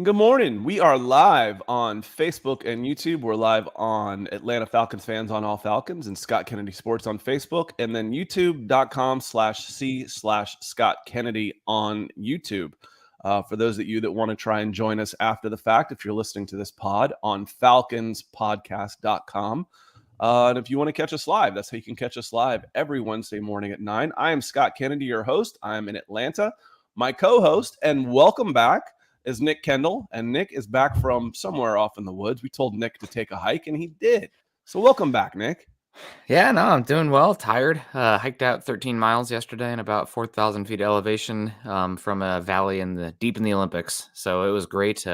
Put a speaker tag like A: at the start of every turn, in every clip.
A: And good morning. We are live on Facebook and YouTube. We're live on Atlanta Falcons fans on All Falcons and Scott Kennedy Sports on Facebook, and then youtube.com/C/Scott Kennedy on YouTube. For those of you that want to try and join us after the fact, if you're listening to this pod on falconspodcast.com. And if you want to catch us live, that's how you can catch us live every Wednesday morning at 9. I am Scott Kennedy, your host. I am in Atlanta. My co-host, and welcome back, is Nick Kendall, and Nick is back from somewhere off in the woods. We told Nick to take a hike, and he did. So welcome back, Nick.
B: Yeah, no, I'm doing well. Tired. Hiked out 13 miles yesterday in about 4,000 feet elevation from a valley deep in the Olympics. So it was great.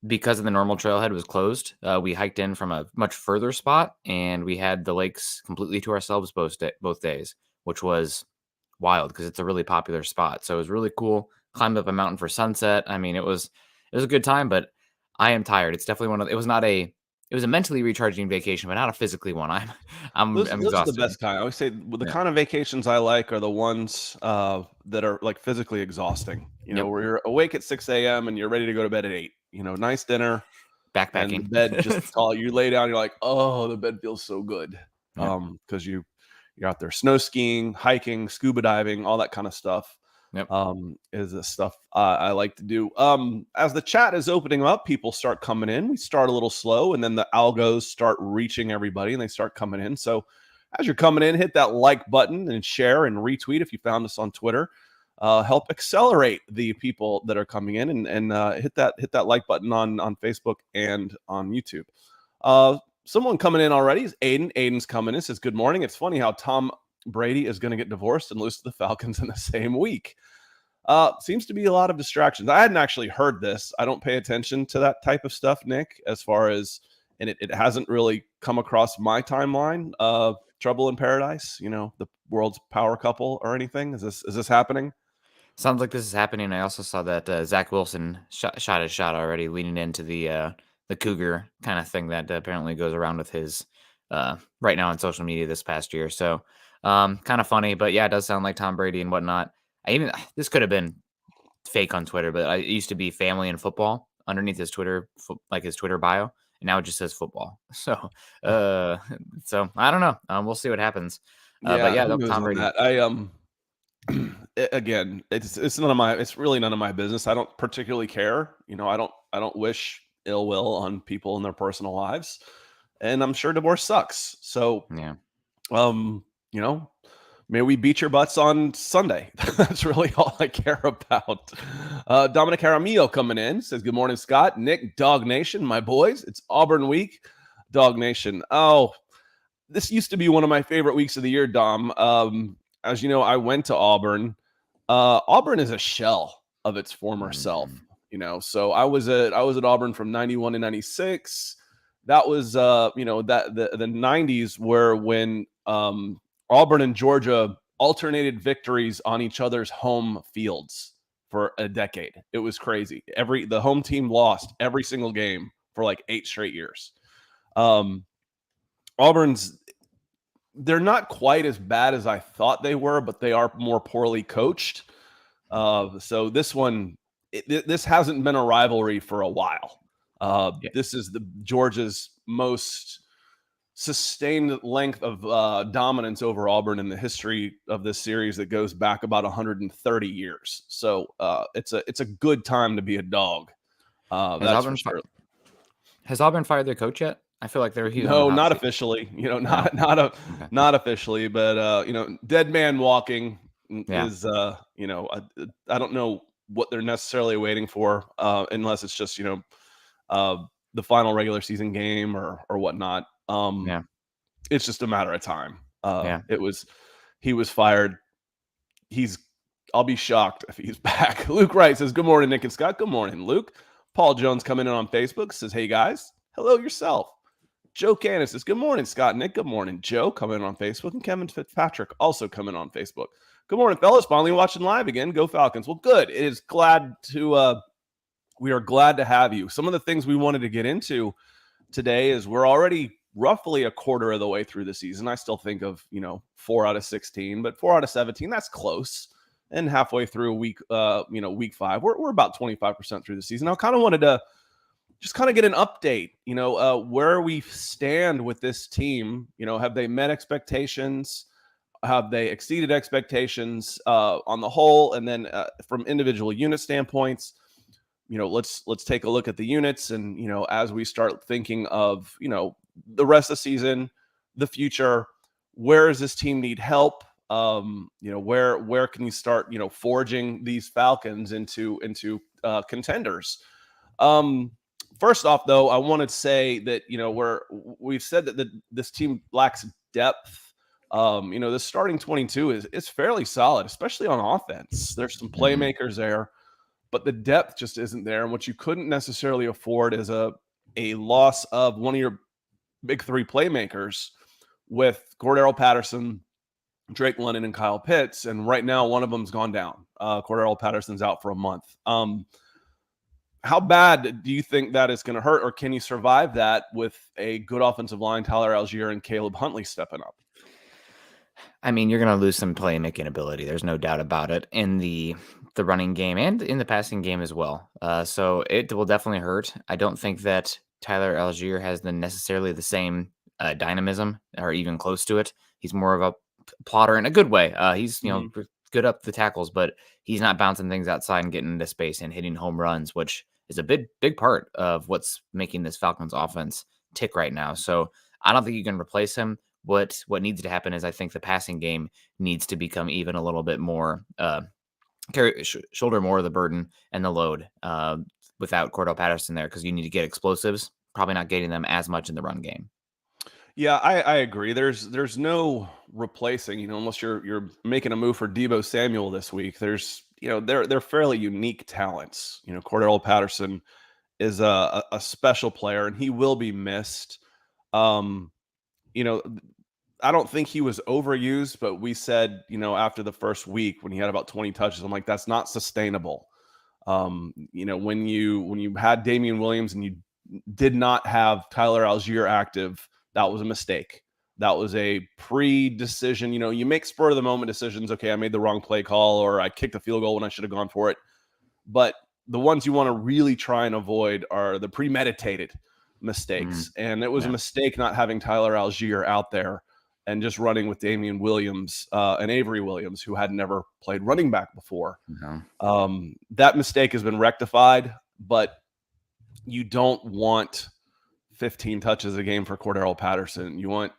B: Because of the normal trailhead was closed, we hiked in from a much further spot, and we had the lakes completely to ourselves both days, which was wild because it's a really popular spot. So it was really cool. Climbed up a mountain for sunset. I mean, it was a good time, but I am tired. It's definitely it was a mentally recharging vacation, but not a physically one. I'm
A: Those are
B: exhausted.
A: the best kind. I always say the kind of vacations I like are the ones that are like physically exhausting. Where you're awake at 6 a.m. and you're ready to go to bed at 8. Nice dinner,
B: Backpacking.
A: and the bed just tall. You lay down, you're like, oh, the bed feels so good. Because you're out there snow skiing, hiking, scuba diving, all that kind of stuff. Is the stuff I like to do. As the chat is opening up, people start coming in. We start a little slow, and then the algos start reaching everybody, and they start coming in. So as you're coming in, hit that like button and share and retweet if you found us on Twitter. Help accelerate the people that are coming in, and hit that like button on Facebook and on YouTube. Someone coming in already is Aiden. Aiden's coming in, says good morning. It's funny how Tom Brady is going to get divorced and lose to the Falcons in the same week. Seems to be a lot of distractions. I hadn't actually heard this. I don't pay attention to that type of stuff, Nick, as far as, and it hasn't really come across my timeline. Trouble in Paradise, the world's power couple or anything. Is this happening?
B: Sounds like this is happening. I also saw that Zach Wilson shot his shot already, leaning into the Cougar kind of thing that apparently goes around with his right now on social media this past year. So kind of funny, but yeah, it does sound like Tom Brady and whatnot. This could have been fake on Twitter, but it used to be family and football underneath his Twitter, his Twitter bio, and now it just says football. So I don't know. We'll see what happens. But yeah, Tom Brady.
A: Again, it's really none of my business. I don't particularly care. I don't wish ill will on people in their personal lives, and I'm sure divorce sucks. So
B: yeah,
A: may we beat your butts on Sunday. That's really all I care about. Dominic Jaramillo coming in, says good morning, Scott, Nick, Dog Nation, my boys. It's Auburn week, Dog Nation. Oh, this used to be one of my favorite weeks of the year, Dom. As you know, I went to Auburn. Auburn is a shell of its former self, So I was at Auburn from 91 to 96. That was the 90s were when Auburn and Georgia alternated victories on each other's home fields for a decade. It was crazy. The home team lost every single game for like 8 straight years. They're not quite as bad as I thought they were, but they are more poorly coached. So this one, this hasn't been a rivalry for a while. This is Georgia's most sustained length of dominance over Auburn in the history of this series that goes back about 130 years. So it's a good time to be a dog.
B: Has Auburn fired their coach yet? I feel like
A: not officially. Not officially, but dead man walking is I don't know what they're necessarily waiting for, unless it's just the final regular season game or whatnot. It's just a matter of time. He was fired. I'll be shocked if he's back. Luke Wright says, good morning, Nick and Scott. Good morning, Luke. Paul Jones coming in on Facebook says, hey guys, hello yourself. Joe Canis says, good morning, Scott and Nick. Good morning, Joe, coming in on Facebook. And Kevin Fitzpatrick also coming on Facebook. Good morning, fellas. Finally watching live again. Go Falcons. Well, good. We are glad to have you. Some of the things we wanted to get into today is we're already roughly a quarter of the way through the season. I still think of, 4 out of 16, but 4 out of 17, that's close. and halfway through week 5. We're about 25% through the season. I kind of wanted to just kind of get an update, where we stand with this team. Have they met expectations? Have they exceeded expectations on the whole? And then from individual unit standpoints, let's take a look at the units. And, as we start thinking of, the rest of the season, the future, where does this team need help? Where can you start, forging these Falcons into contenders? First off, though, I want to say that, we've said that this team lacks depth. The starting 22 is fairly solid, especially on offense. There's some playmakers there, but the depth just isn't there. And what you couldn't necessarily afford is a loss of one of your big three playmakers with Cordero Patterson, Drake London, and Kyle Pitts. And right now, one of them's gone down. Cordero Patterson's out for a month. How bad do you think that is going to hurt, or can you survive that with a good offensive line, Tyler Algier and Caleb Huntley stepping up?
B: I mean, you're going to lose some playmaking ability. There's no doubt about it in the running game and in the passing game as well. So it will definitely hurt. I don't think that Tyler Algier has necessarily the same dynamism or even close to it. He's more of a plotter in a good way. He's good up the tackles, but he's not bouncing things outside and getting into space and hitting home runs, which is a big part of what's making this Falcons offense tick right now. So I don't think you can replace him. What needs to happen is I think the passing game needs to become even a little bit more shoulder more of the burden and the load without Cordell Patterson there, because you need to get explosives. Probably not getting them as much in the run game.
A: Yeah, I agree. There's no replacing, unless you're making a move for Deebo Samuel this week. There's they're fairly unique talents. Cordell Patterson is a special player, and he will be missed. I don't think he was overused, but we said, after the first week when he had about 20 touches, I'm like, that's not sustainable. When you had Damian Williams and you did not have Tyler Algier active, that was a mistake. That was a pre-decision. You make spur of the moment decisions. Okay, I made the wrong play call, or I kicked a field goal when I should have gone for it. But the ones you want to really try and avoid are the premeditated mistakes. And it was a mistake not having Tyler Algier out there and just running with Damian Williams and Avery Williams, who had never played running back before. That mistake has been rectified, but you don't want 15 touches a game for Cordero Patterson. You want,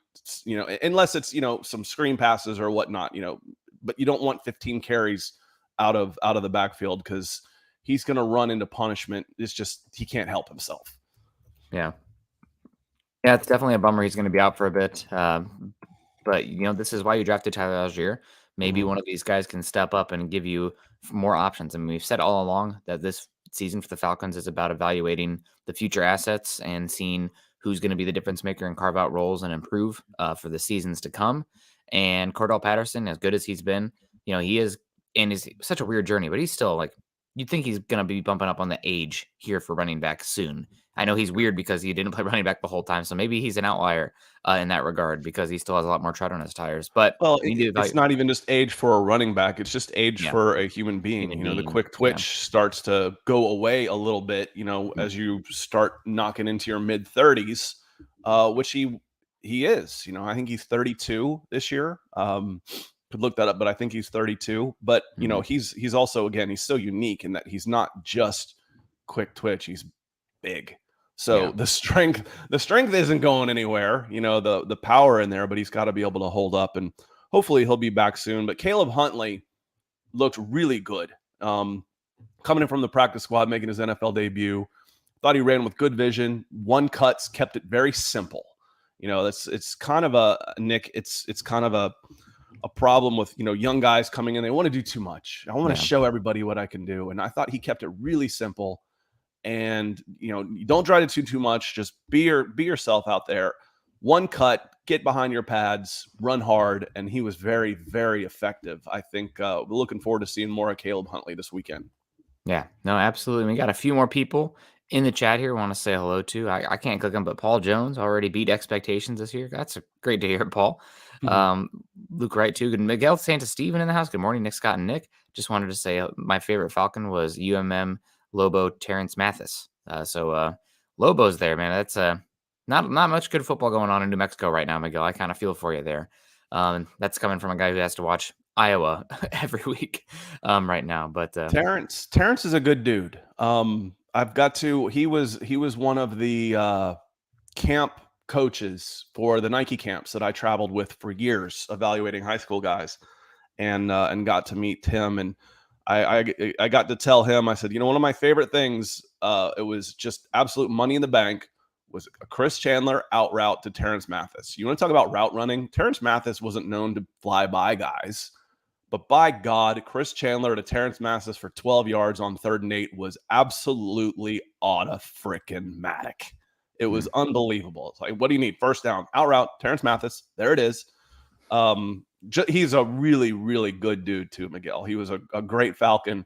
A: unless it's, some screen passes or whatnot, but you don't want 15 carries out of the backfield, because he's going to run into punishment. It's just, he can't help himself.
B: Yeah, it's definitely a bummer. He's going to be out for a bit. But, this is why you drafted Tyler Algier. Maybe one of these guys can step up and give you more options. And we've said all along that this season for the Falcons is about evaluating the future assets and seeing who's going to be the difference maker and carve out roles and improve for the seasons to come. And Cordell Patterson, as good as he's been, he is in such a weird journey, but he's still you'd think he's going to be bumping up on the age here for running back soon. I know he's weird because he didn't play running back the whole time, so maybe he's an outlier in that regard because he still has a lot more tread on his tires. But
A: it's not even just age for a running back; it's just age for a human being. The quick twitch starts to go away a little bit. As you start knocking into your mid-30s, which he is. I think he's 32 this year. Could look that up, but I think he's 32. But he's also, again, he's so unique in that he's not just quick twitch; he's big. So the strength isn't going anywhere. The power in there, but he's got to be able to hold up, and hopefully he'll be back soon. But Caleb Huntley looked really good. Coming in from the practice squad, making his NFL debut. Thought he ran with good vision. One cuts, kept it very simple. It's kind of it's kind of a problem with, young guys coming in. They want to do too much. I want to show everybody what I can do. And I thought he kept it really simple. And, you don't try to do too much. Just be yourself out there. One cut, get behind your pads, run hard. And he was very, very effective. I think we're looking forward to seeing more of Caleb Huntley this weekend.
B: Yeah, no, absolutely. We got a few more people in the chat here I want to say hello to. I can't click them, but Paul Jones already beat expectations this year. That's great to hear, Paul. Luke Wright, too. Good. Miguel Santa Steven in the house. Good morning, Nick, Scott, and Nick. just wanted to say my favorite Falcon was UMM Lobo Terrence Mathis. So Lobo's there, man. That's not much good football going on in New Mexico right now, Miguel. I kind of feel for you there. That's coming from a guy who has to watch Iowa every week right now. But
A: Terrence is a good dude. I've got to. He was one of the camp coaches for the Nike camps that I traveled with for years, evaluating high school guys, and got to meet him. And I got to tell him, I said, one of my favorite things, it was just absolute money in the bank, was a Chris Chandler out route to Terrence Mathis. You want to talk about route running? Terrence Mathis wasn't known to fly by guys, but by God, Chris Chandler to Terrence Mathis for 12 yards on 3rd and 8 was absolutely auto-frickin-matic. It was unbelievable. It's like, what do you need? First down, out route, Terrence Mathis. There it is. He's a really, really good dude too, Miguel. He was a great Falcon,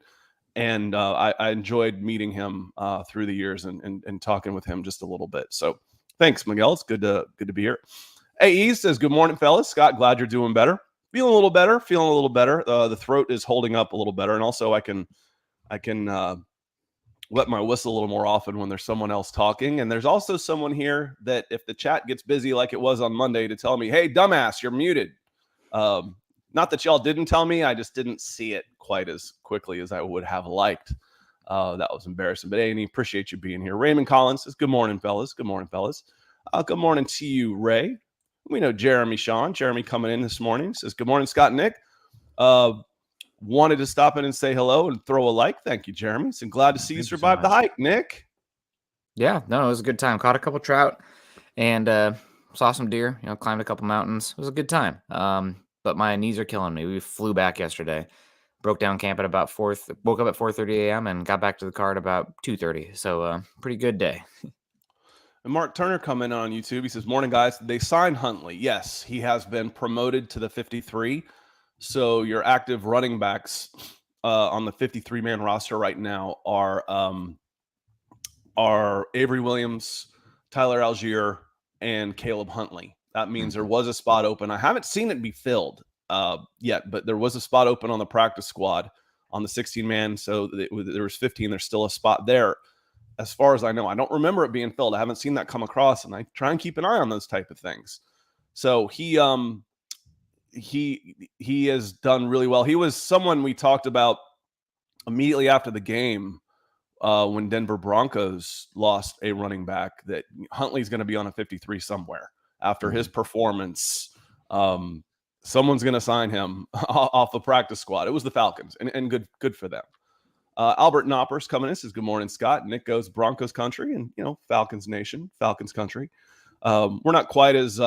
A: and I enjoyed meeting him through the years and talking with him just a little bit. So thanks, Miguel. It's good to be here. AE says, good morning, fellas. Scott, glad you're doing better. Feeling a little better. The throat is holding up a little better, and also I can wet my whistle a little more often when there's someone else talking. And there's also someone here that, if the chat gets busy like it was on Monday, to tell me, hey, dumbass, you're muted. Not that y'all didn't tell me, I just didn't see it quite as quickly as I would have liked. That was embarrassing. But A&E, appreciate you being here. Raymond Collins says, good morning, fellas. Good morning, fellas. Good morning to you, Ray. We know Jeremy coming in this morning, says, good morning, Scott and Nick. Wanted to stop in and say hello and throw a like. Thank you, Jeremy. So glad to see you survive the hike, Nick.
B: Yeah, no, it was a good time. Caught a couple trout and saw some deer, climbed a couple mountains. It was a good time. But my knees are killing me. We flew back yesterday, broke down camp at about woke up at 4:30 a.m. and got back to the car at about 2:30. So pretty good day.
A: And Mark Turner coming on YouTube. He says, morning, guys. They signed Huntley. Yes, he has been promoted to the 53. So your active running backs on the 53-man roster right now are Avery Williams, Tyler Algier, and Caleb Huntley. That means there was a spot open. I haven't seen it be filled yet, but there was a spot open on the practice squad on the 16-man. So there was 15. There's still a spot there. As far as I know, I don't remember it being filled. I haven't seen that come across, and I try and keep an eye on those type of things. So he has done really well. He was someone we talked about immediately after the game when Denver Broncos lost a running back, that Huntley's going to be on a 53 somewhere after his performance. Someone's going to sign him off the practice squad. It was the Falcons, and good for them. Albert Knoppers coming in, says, good morning, Scott. Nick goes Broncos country, and Falcons nation, Falcons country. We're not quite as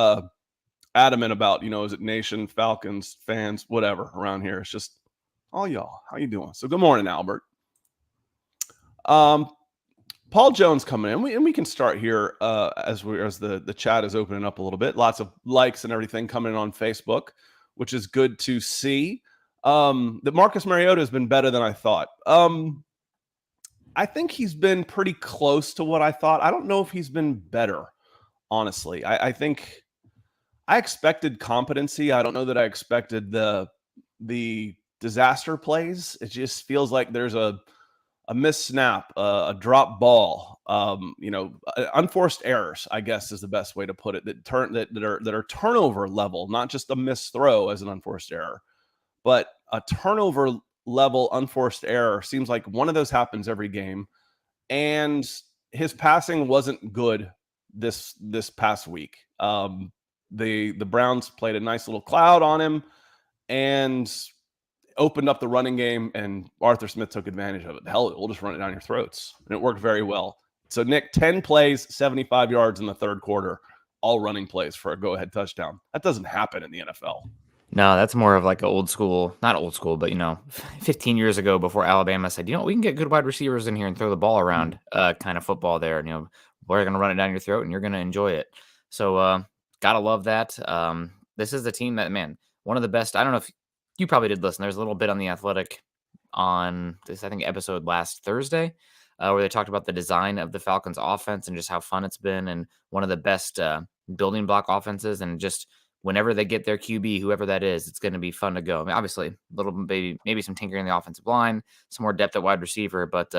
A: adamant about, is it nation, Falcons, fans, whatever around here. It's just all y'all. How you doing? So good morning, Albert. Paul Jones coming in, and we can start here as the chat is opening up a little bit. Lots of likes and everything coming in on Facebook, which is good to see. That Marcus Mariota has been better than I thought. I think he's been pretty close to what I thought. I don't know if he's been better, honestly. I think I expected competency. I don't know that I expected the disaster plays. It just feels like there's a missed snap, a drop ball, unforced errors, I guess is the best way to put it, that are turnover level, not just a missed throw as an unforced error, but a turnover level unforced error. Seems like one of those happens every game. And his passing wasn't good this past week. The Browns played a nice little cloud on him and opened up the running game, and Arthur Smith took advantage of it. Hell, we'll just run it down your throats. And it worked very well. So, Nick, 10 plays, 75 yards in the third quarter, all running plays for a go-ahead touchdown. That doesn't happen in the NFL.
B: No, that's more of like a not old school, but 15 years ago, before Alabama said, we can get good wide receivers in here and throw the ball around kind of football there. We're going to run it down your throat and you're going to enjoy it. So, gotta love that. This is the team that, man, one of the best. I don't know if you probably did listen. There's a little bit on The Athletic on this, I think, episode last Thursday, where they talked about the design of the Falcons offense and just how fun it's been, and one of the best building block offenses, and just whenever they get their QB, whoever that is, it's going to be fun to go. I mean, obviously, a little maybe some tinkering in the offensive line, some more depth at wide receiver, but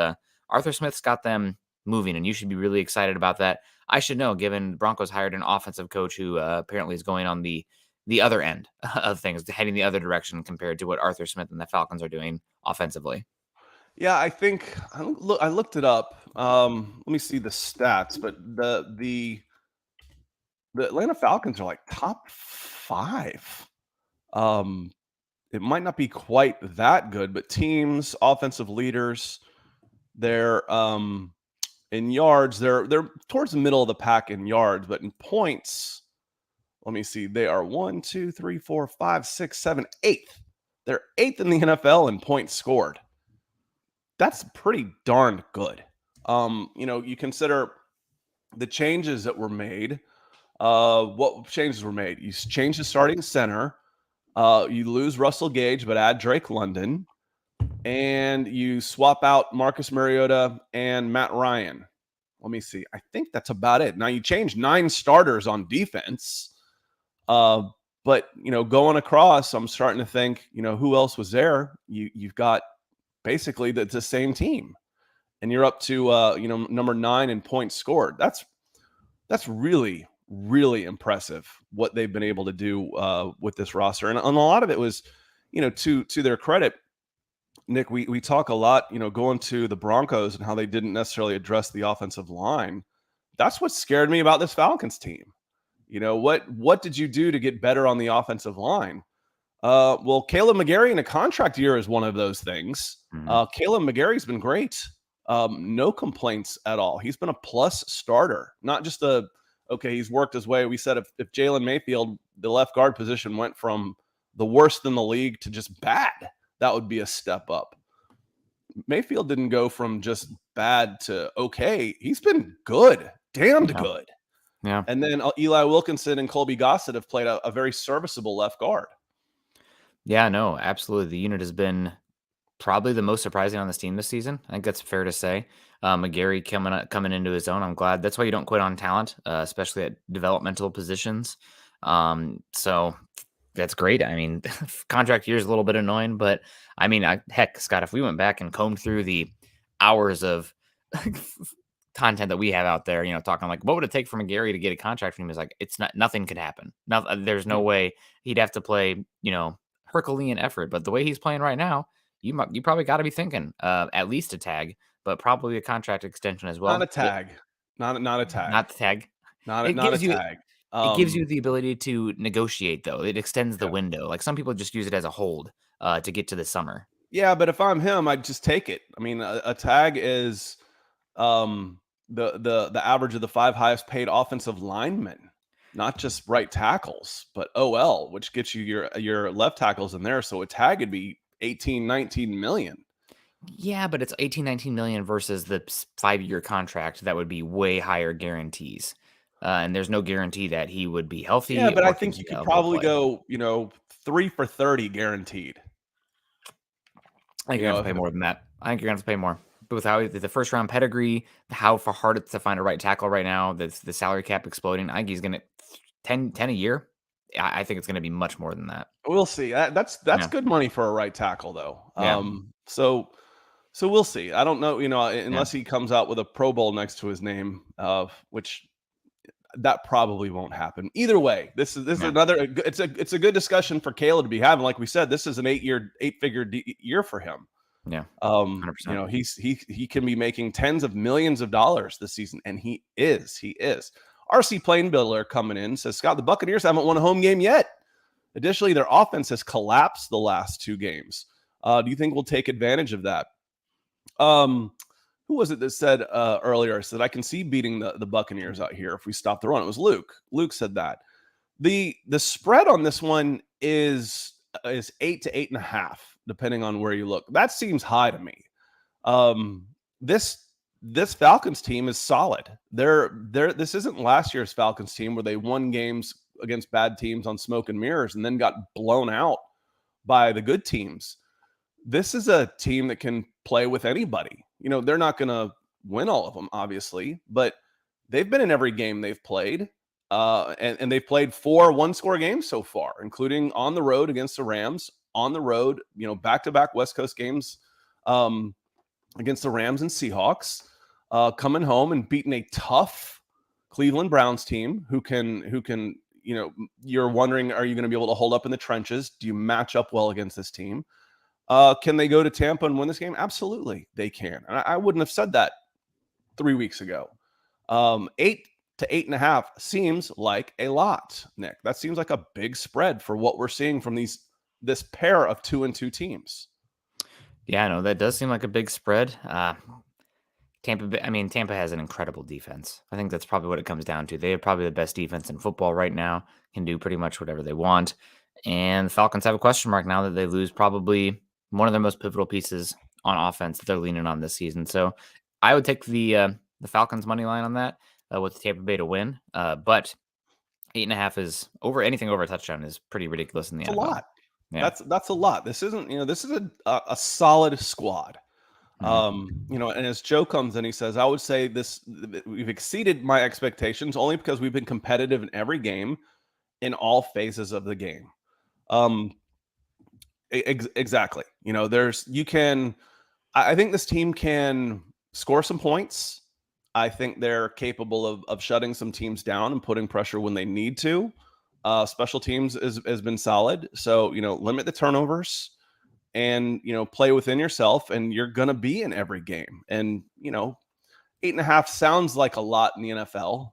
B: Arthur Smith's got them moving, and you should be really excited about that. I should know, given Broncos hired an offensive coach who apparently is going on the other end of things, heading the other direction compared to what Arthur Smith and the Falcons are doing offensively.
A: Yeah, I think I looked it up. Let me see the stats, but the Atlanta Falcons are like top 5. It might not be quite that good, but teams, offensive leaders, they're in yards, they're towards the middle of the pack in yards, but in points, let me see. They are 1, 2, 3, 4, 5, 6, 7, 8th. They're 8th in the NFL in points scored. That's pretty darn good. You consider the changes that were made. What changes were made? You change the starting center. You lose Russell Gage, but add Drake London. And you swap out Marcus Mariota and Matt Ryan. Let me see. I think that's about it. Now you change 9 starters on defense. But going across, I'm starting to think, who else was there? You've got basically the same team, and you're up to number 9 in points scored. That's really, really impressive what they've been able to do with this roster, and a lot of it was, to their credit. Nick, we talk a lot, going to the Broncos and how they didn't necessarily address the offensive line. That's what scared me about this Falcons team. What did you do to get better on the offensive line? Well, Caleb McGarry in a contract year is one of those things. Caleb McGarry's been great. No complaints at all. He's been a plus starter, not just he's worked his way. We said if Jalen Mayfield, the left guard position, went from the worst in the league to just bad, that would be a step up. Mayfield didn't go from just bad to okay. He's been good, damned good.
B: Yeah.
A: And then Eli Wilkinson and Colby Gossett have played a very serviceable left guard.
B: Yeah, no, absolutely. The unit has been probably the most surprising on this team this season. I think that's fair to say. McGarry coming into his own. I'm glad. That's why you don't quit on talent, especially at developmental positions. So that's great. I mean, contract year is a little bit annoying, but I mean, heck, Scott, if we went back and combed through the hours of content that we have out there, talking like, what would it take for McGarry to get a contract from him? Is like, nothing could happen. There's no way he'd have to play, Herculean effort. But the way he's playing right now, you probably got to be thinking at least a tag, but probably a contract extension as well.
A: Not a tag. Not a tag.
B: Not the tag.
A: Not a tag.
B: It gives you the ability to negotiate, though. It extends the window. Like some people just use it as a hold to get to the summer.
A: Yeah, but if I'm him, I'd just take it. I mean, a tag is the average of the 5 highest paid offensive linemen, not just right tackles, but OL, which gets you your left tackles in there. So a tag would be 18, 19 million.
B: Yeah, but it's 18, 19 million versus the 5-year contract that would be way higher guarantees. And there's no guarantee that he would be healthy.
A: Yeah, but I think you could probably go, 3 for 30 guaranteed.
B: I think you're going to have to pay more than that. I think you're going to have to pay more. But with how the first round pedigree, how hard it's to find a right tackle right now, the salary cap exploding, I think he's going to 10 a year. I think it's going to be much more than that.
A: We'll see. That's good money for a right tackle, though.
B: Yeah.
A: So we'll see. I don't know, unless he comes out with a Pro Bowl next to his name, which that probably won't happen. Either way, this is another. It's a good discussion for Caleb to be having. Like we said, this is an 8-figure year for him.
B: Yeah.
A: 100%. He can be making tens of millions of dollars this season, and he is. RC Plainbuilder coming in says, Scott, the Buccaneers haven't won a home game yet. Additionally, their offense has collapsed the last 2 games. Do you think we'll take advantage of that? Who was it that said earlier? Said I can see beating the Buccaneers out here if we stop the run. It was Luke. Luke said that. The spread on this one is 8 to 8.5, depending on where you look. That seems high to me. This Falcons team is solid. This isn't last year's Falcons team where they won games against bad teams on smoke and mirrors and then got blown out by the good teams. This is a team that can play with anybody. They're not going to win all of them, obviously, but they've been in every game they've played. And they've played 4 one-score games so far, including on the road against the Rams, on the road, back-to-back West Coast games against the Rams and Seahawks, coming home and beating a tough Cleveland Browns team who can, you're wondering, are you going to be able to hold up in the trenches? Do you match up well against this team? Can they go to Tampa and win this game? Absolutely, they can. And I wouldn't have said that 3 weeks ago. 8 to 8.5 seems like a lot, Nick. That seems like a big spread for what we're seeing from this pair of 2-2 teams.
B: Yeah, no, that does seem like a big spread. Tampa has an incredible defense. I think that's probably what it comes down to. They have probably the best defense in football right now, can do pretty much whatever they want. And the Falcons have a question mark now that they lose probably one of their most pivotal pieces on offense that they're leaning on this season. So I would take the Falcons money line on that with Tampa Bay to win. But 8.5 is anything over a touchdown is pretty ridiculous in the NFL.
A: A lot. Yeah. That's a lot. This isn't, this is a solid squad. And as Joe comes in, he says, I would say we've exceeded my expectations only because we've been competitive in every game in all phases of the game. Exactly. I think this team can score some points. I think they're capable of shutting some teams down and putting pressure when they need to. Special teams has been solid. So, limit the turnovers and, play within yourself, and you're going to be in every game. And, 8.5 sounds like a lot in the NFL.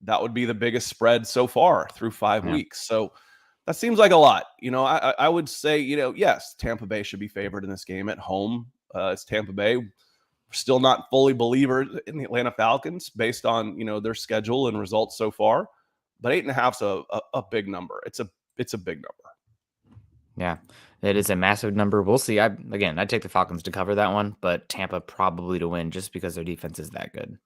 A: That would be the biggest spread so far through 5 weeks. So that seems like a lot. I would say, yes, Tampa Bay should be favored in this game at home. It's Tampa Bay. We're still not fully believers in the Atlanta Falcons based on, their schedule and results so far. But 8.5 is a big number. It's a big number.
B: Yeah, it is a massive number. We'll see. I'd take the Falcons to cover that one, but Tampa probably to win just because their defense is that good.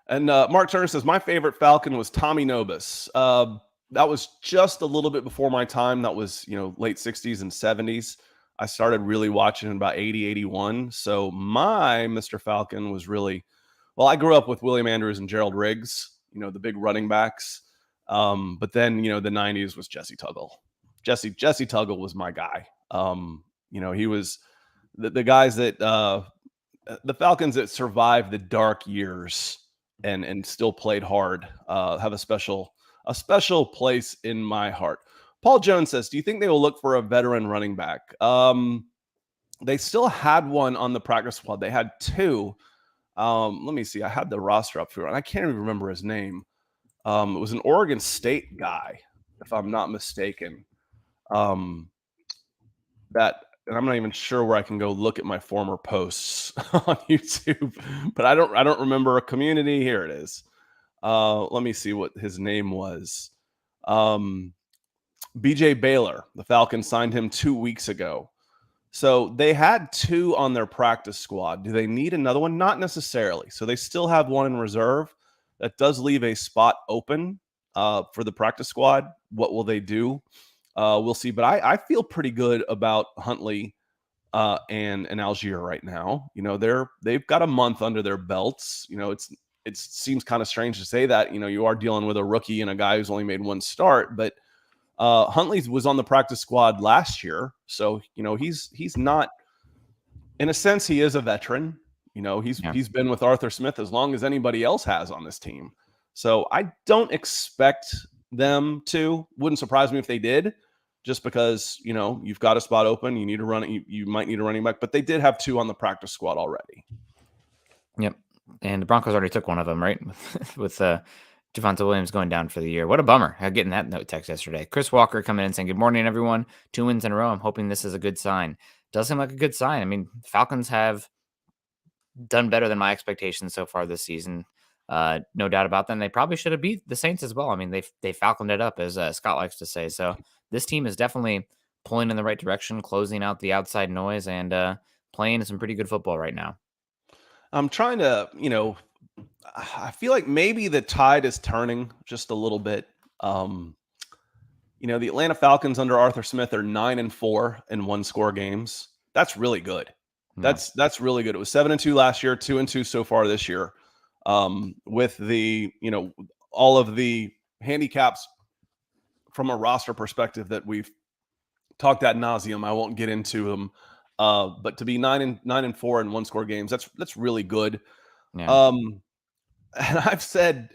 A: And Mark Turner says, my favorite Falcon was Tommy Nobis. That was just a little bit before my time. That was, late 60s and 70s. I started really watching in about 80, 81. So my Mr. Falcon was really, I grew up with William Andrews and Gerald Riggs, the big running backs. But then, the 90s was Jesse Tuggle. Jesse Tuggle was my guy. He was the guys that the Falcons that survived the dark years and still played hard have a special place in my heart. Paul Jones says, do you think they will look for a veteran running back? They still had one on the practice squad. They had 2. Let me see. I had the roster up here, and I can't even remember his name. It was an Oregon State guy, if I'm not mistaken. And I'm not even sure where I can go look at my former posts on YouTube, but I don't remember a community. Here it is. Let me see what his name was. BJ Baylor. The Falcons signed him 2 weeks ago. So they had 2 on their practice squad. Do they need another one? Not necessarily. So they still have one in reserve. That does leave a spot open for the practice squad. What will they do? We'll see. But I feel pretty good about Huntley and Algier right now. They've got a month under their belts. It seems kind of strange to say that. You are dealing with a rookie and a guy who's only made one start. But Huntley was on the practice squad last year. So, he's not, in a sense, he is a veteran. He's been with Arthur Smith as long as anybody else has on this team. So I don't expect them to. Wouldn't surprise me if they did, just because, you've got a spot open. You need to run it. You might need a running back, but they did have 2 on the practice squad already.
B: Yep. And the Broncos already took one of them, right? with Javonte Williams going down for the year. What a bummer. Getting that note text yesterday. Chris Walker coming in saying, good morning, everyone. 2 wins in a row. I'm hoping this is a good sign. Does seem like a good sign. I mean, Falcons have done better than my expectations so far this season. No doubt about them. They probably should have beat the Saints as well. I mean, they falconed it up, as Scott likes to say. So this team is definitely pulling in the right direction, closing out the outside noise, and playing some pretty good football right now.
A: I'm trying to, I feel like maybe the tide is turning just a little bit. The Atlanta Falcons under Arthur Smith are 9-4 in one-score games. That's really good. Yeah. That's really good. It was 7-2 last year, 2-2 so far this year. With the, all of the handicaps from a roster perspective that we've talked ad nauseum. I won't get into them. But to be 9-4 in one-score games, that's really good.
B: Yeah.
A: And I've said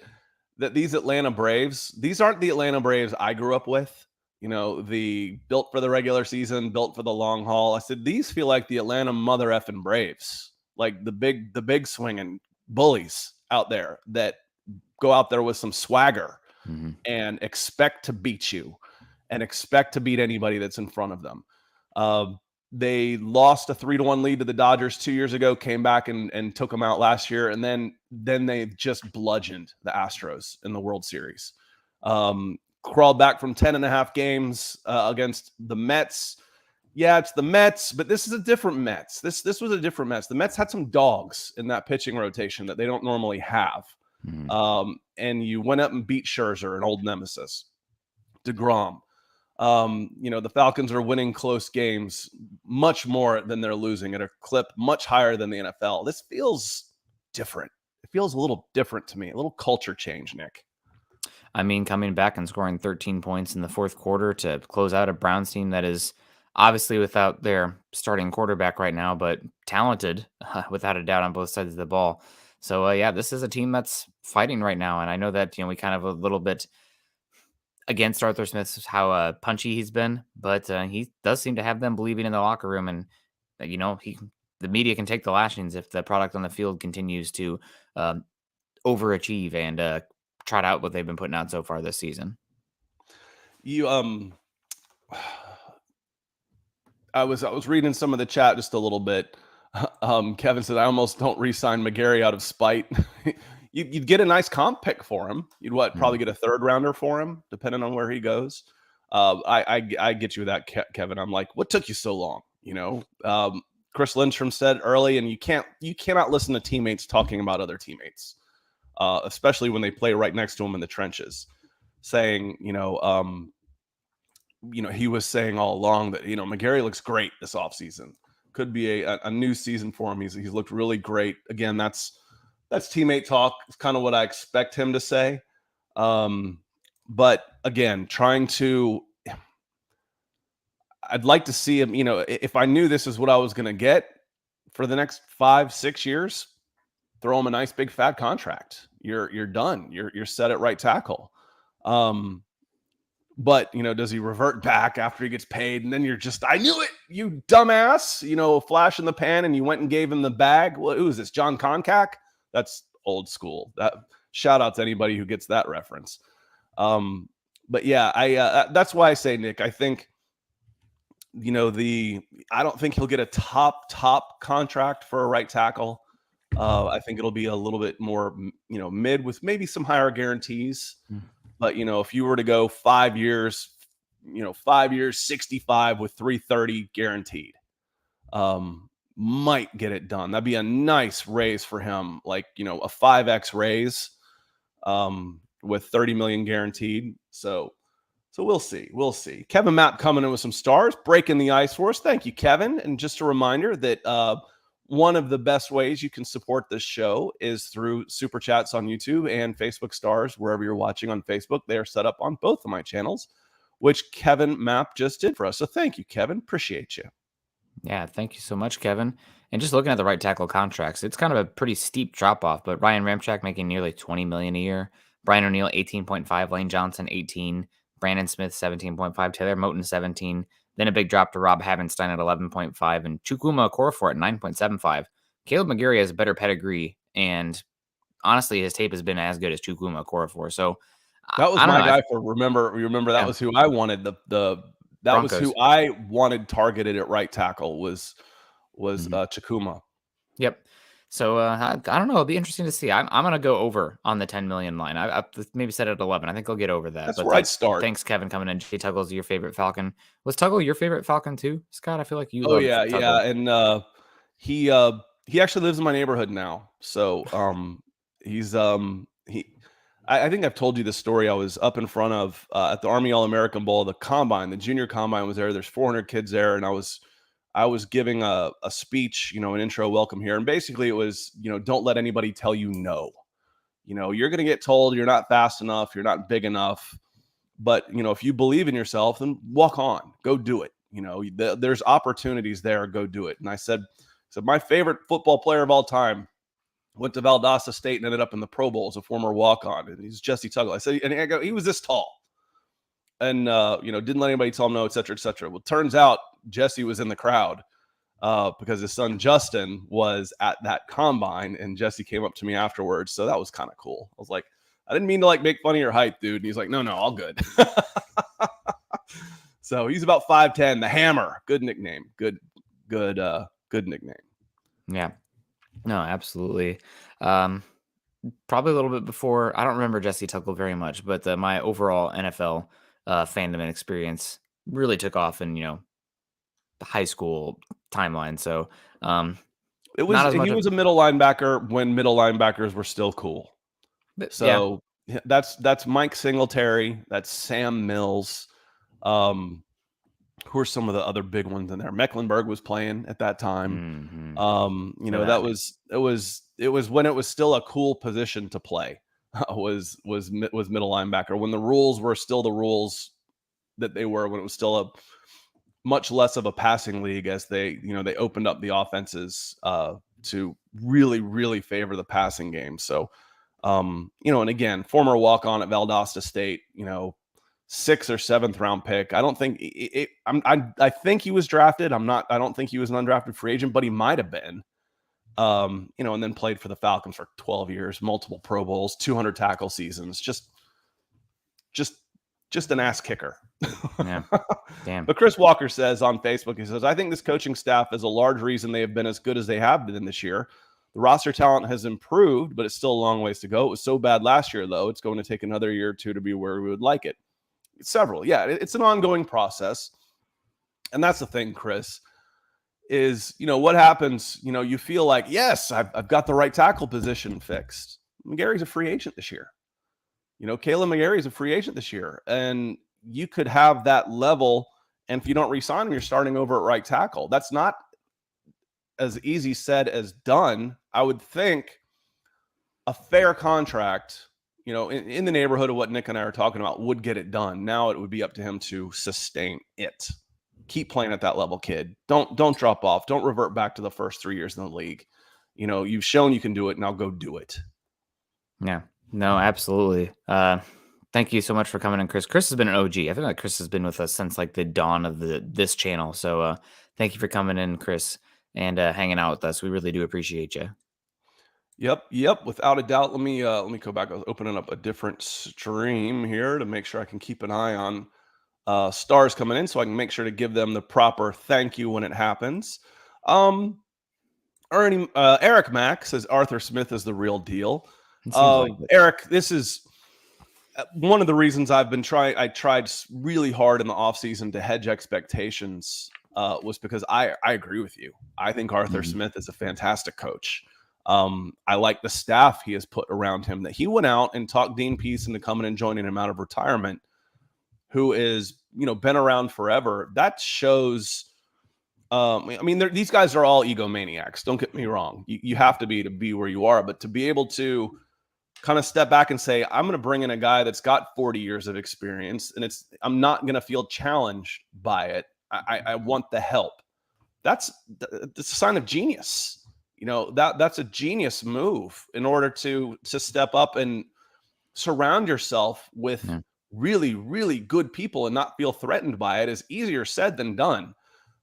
A: that these Atlanta Braves, these aren't the Atlanta Braves I grew up with. The built for the regular season, built for the long haul. I said these feel like the Atlanta mother effing Braves, like the big swinging bullies out there that go out there with some swagger and expect to beat you and expect to beat anybody that's in front of them. They lost a 3-1 lead to the Dodgers 2 years ago, came back and took them out last year. And then they just bludgeoned the Astros in the World Series. Crawled back from 10.5 games against the Mets. Yeah, it's the Mets, but this is a different Mets. This was a different Mets. The Mets had some dogs in that pitching rotation that they don't normally have. And you went up and beat Scherzer, an old nemesis. DeGrom. The Falcons are winning close games much more than they're losing at a clip much higher than the NFL. This feels different. It feels a little different to me, a little culture change, Nick.
B: I mean, coming back and scoring 13 points in the fourth quarter to close out a Browns team that is obviously without their starting quarterback right now, but talented without a doubt on both sides of the ball. So, yeah, this is a team that's fighting right now. And I know that, we kind of a little bit against Arthur Smith's how punchy he's been, but he does seem to have them believing in the locker room. And, the media can take the lashings if the product on the field continues to overachieve and trot out what they've been putting out so far this season.
A: I was reading some of the chat just a little bit. Kevin said, I almost don't re-sign McGarry out of spite. You'd get a nice comp pick for him. You'd probably get a third rounder for him, depending on where he goes. I get you with that, Kevin. I'm like, what took you so long? Chris Lindstrom said early, and you cannot listen to teammates talking about other teammates, especially when they play right next to him in the trenches, saying, he was saying all along that, McGarry looks great this offseason. Could be a new season for him. He's looked really great. Again, that's teammate talk. It's kind of what I expect him to say. But again, I'd like to see him, if I knew this is what I was going to get for the next 5-6 years, throw him a nice big fat contract. You're done. You're set at right tackle. But, does he revert back after he gets paid? And then you're just, I knew it, you dumbass, flash in the pan, and you went and gave him the bag. Well, who is this, John Koncak? That's old school. That shout out to anybody who gets that reference. But yeah, that's why I say, Nick, I think, I don't think he'll get a top contract for a right tackle. I think it'll be a little bit more, mid with maybe some higher guarantees. But, if you were to go 5 years, 5 years, 65 with 330 guaranteed, might get it done. That'd be a nice raise for him, like, a 5X raise with 30 million guaranteed. So we'll see. We'll see. Kevin Mapp coming in with some stars, breaking the ice for us. Thank you, Kevin. And just a reminder that one of the best ways you can support this show is through Super Chats on YouTube and Facebook stars, wherever you're watching on Facebook. They are set up on both of my channels, which Kevin Mapp just did for us. So thank you, Kevin. Appreciate you.
B: Yeah, thank you so much, Kevin. And just looking at the right tackle contracts, it's kind of a pretty steep drop-off, but Ryan Ramczyk making nearly $20 million a year. Brian O'Neill, 18.5. Lane Johnson, 18. Brandon Smith, 17.5. Taylor Moton, 17. Then a big drop to Rob Havenstein at 11.5 and Chukwuma Okorafor at 9.75. Caleb McGarry has a better pedigree, and honestly, his tape has been as good as Chukwuma Okorafor. So
A: that was my guy for remember that was who I wanted. That Broncos. Was who I wanted targeted at right tackle was Chukwuma.
B: Yep. So I don't know. It'll be interesting to see. I'm going to go over on the 10 million line. I maybe set it at 11. I think I'll get over that.
A: That's where I'd start.
B: Thanks, Kevin, coming in. Jay Tuggle's your favorite Falcon. Was Tuggle your favorite Falcon too, Scott? I feel like you.
A: Oh yeah, Tuggle. Yeah, and he actually lives in my neighborhood now. So he's I think I've told you the story. I was up in front of at the Army All-American Bowl, the combine, the junior combine was there. There's 400 kids there, and I was giving a speech, an intro welcome here. And basically it was, don't let anybody tell you no. You're going to get told you're not fast enough, you're not big enough. But, if you believe in yourself, then walk on, go do it. There's opportunities there, go do it. And I said, my favorite football player of all time went to Valdosta State and ended up in the Pro Bowl as a former walk-on. And he's Jesse Tuggle. I said, and I go, he was this tall. And, didn't let anybody tell him no, et cetera, et cetera. Well, turns out Jesse was in the crowd because his son Justin was at that combine, and Jesse came up to me afterwards. So that was kind of cool. I was like, I didn't mean to make fun of your height, dude. And he's like, no, all good. So he's about 5'10", the Hammer. Good nickname. Good nickname. Yeah.
B: No, absolutely. Probably a little bit before. I don't remember Jesse Tuggle very much, but my overall NFL fandom and experience really took off in the high school timeline. So
A: he was a middle linebacker when middle linebackers were still cool. So that's Mike Singletary, that's Sam Mills. Who are some of the other big ones in there? Mecklenburg was playing at that time. It was when it was still a cool position to play. was middle linebacker when the rules were still the rules that they were, when it was still a much less of a passing league, as they opened up the offenses to really, really favor the passing game. So, and again, former walk-on at Valdosta State, 6th or 7th round pick. I don't think I think he was drafted. I don't think he was an undrafted free agent, but he might have been. And then played for the Falcons for 12 years, multiple Pro Bowls, 200 tackle seasons. Just an ass kicker.
B: Yeah. Damn.
A: But Chris Walker says on Facebook, he says, I think this coaching staff is a large reason they have been as good as they have been this year. The roster talent has improved, but it's still a long ways to go. It was so bad last year, though. It's going to take another year or two to be where we would like it. Several. Yeah, it's an ongoing process. And that's the thing, Chris, is, what happens, you feel like, yes, I've got the right tackle position fixed. McGarry's a free agent this year. Caleb McGarry's a free agent this year. And you could have that level, and if you don't re-sign him, you're starting over at right tackle. That's not as easy said as done. I would think a fair contract, in the neighborhood of what Nick and I are talking about, would get it done. Now it would be up to him to sustain it. Keep playing at that level, kid. Don't drop off. Don't revert back to the first 3 years in the league. You've shown you can do it. Now go do it.
B: Yeah, no, absolutely. Thank you so much for coming in, Chris. Chris has been an OG. I feel like Chris has been with us since the dawn of this channel. So thank you for coming in, Chris, and hanging out with us. We really do appreciate you.
A: Yep. Without a doubt. Let me go back. I was opening up a different stream here to make sure I can keep an eye on stars coming in, so I can make sure to give them the proper thank you when it happens. Eric Mack says Arthur Smith is the real deal. Eric, this is one of the reasons I've been I tried really hard in the offseason to hedge expectations was because I agree with you. I think Arthur Smith is a fantastic coach. I like the staff he has put around him, that he went out and talked Dean Pease into coming and joining him out of retirement, who is, been around forever. That shows, these guys are all egomaniacs. Don't get me wrong. You have to be where you are, but to be able to kind of step back and say, I'm going to bring in a guy that's got 40 years of experience, and I'm not going to feel challenged by it. I want the help. That's a sign of genius. That's a genius move in order to step up and surround yourself with really, really good people and not feel threatened by it is easier said than done.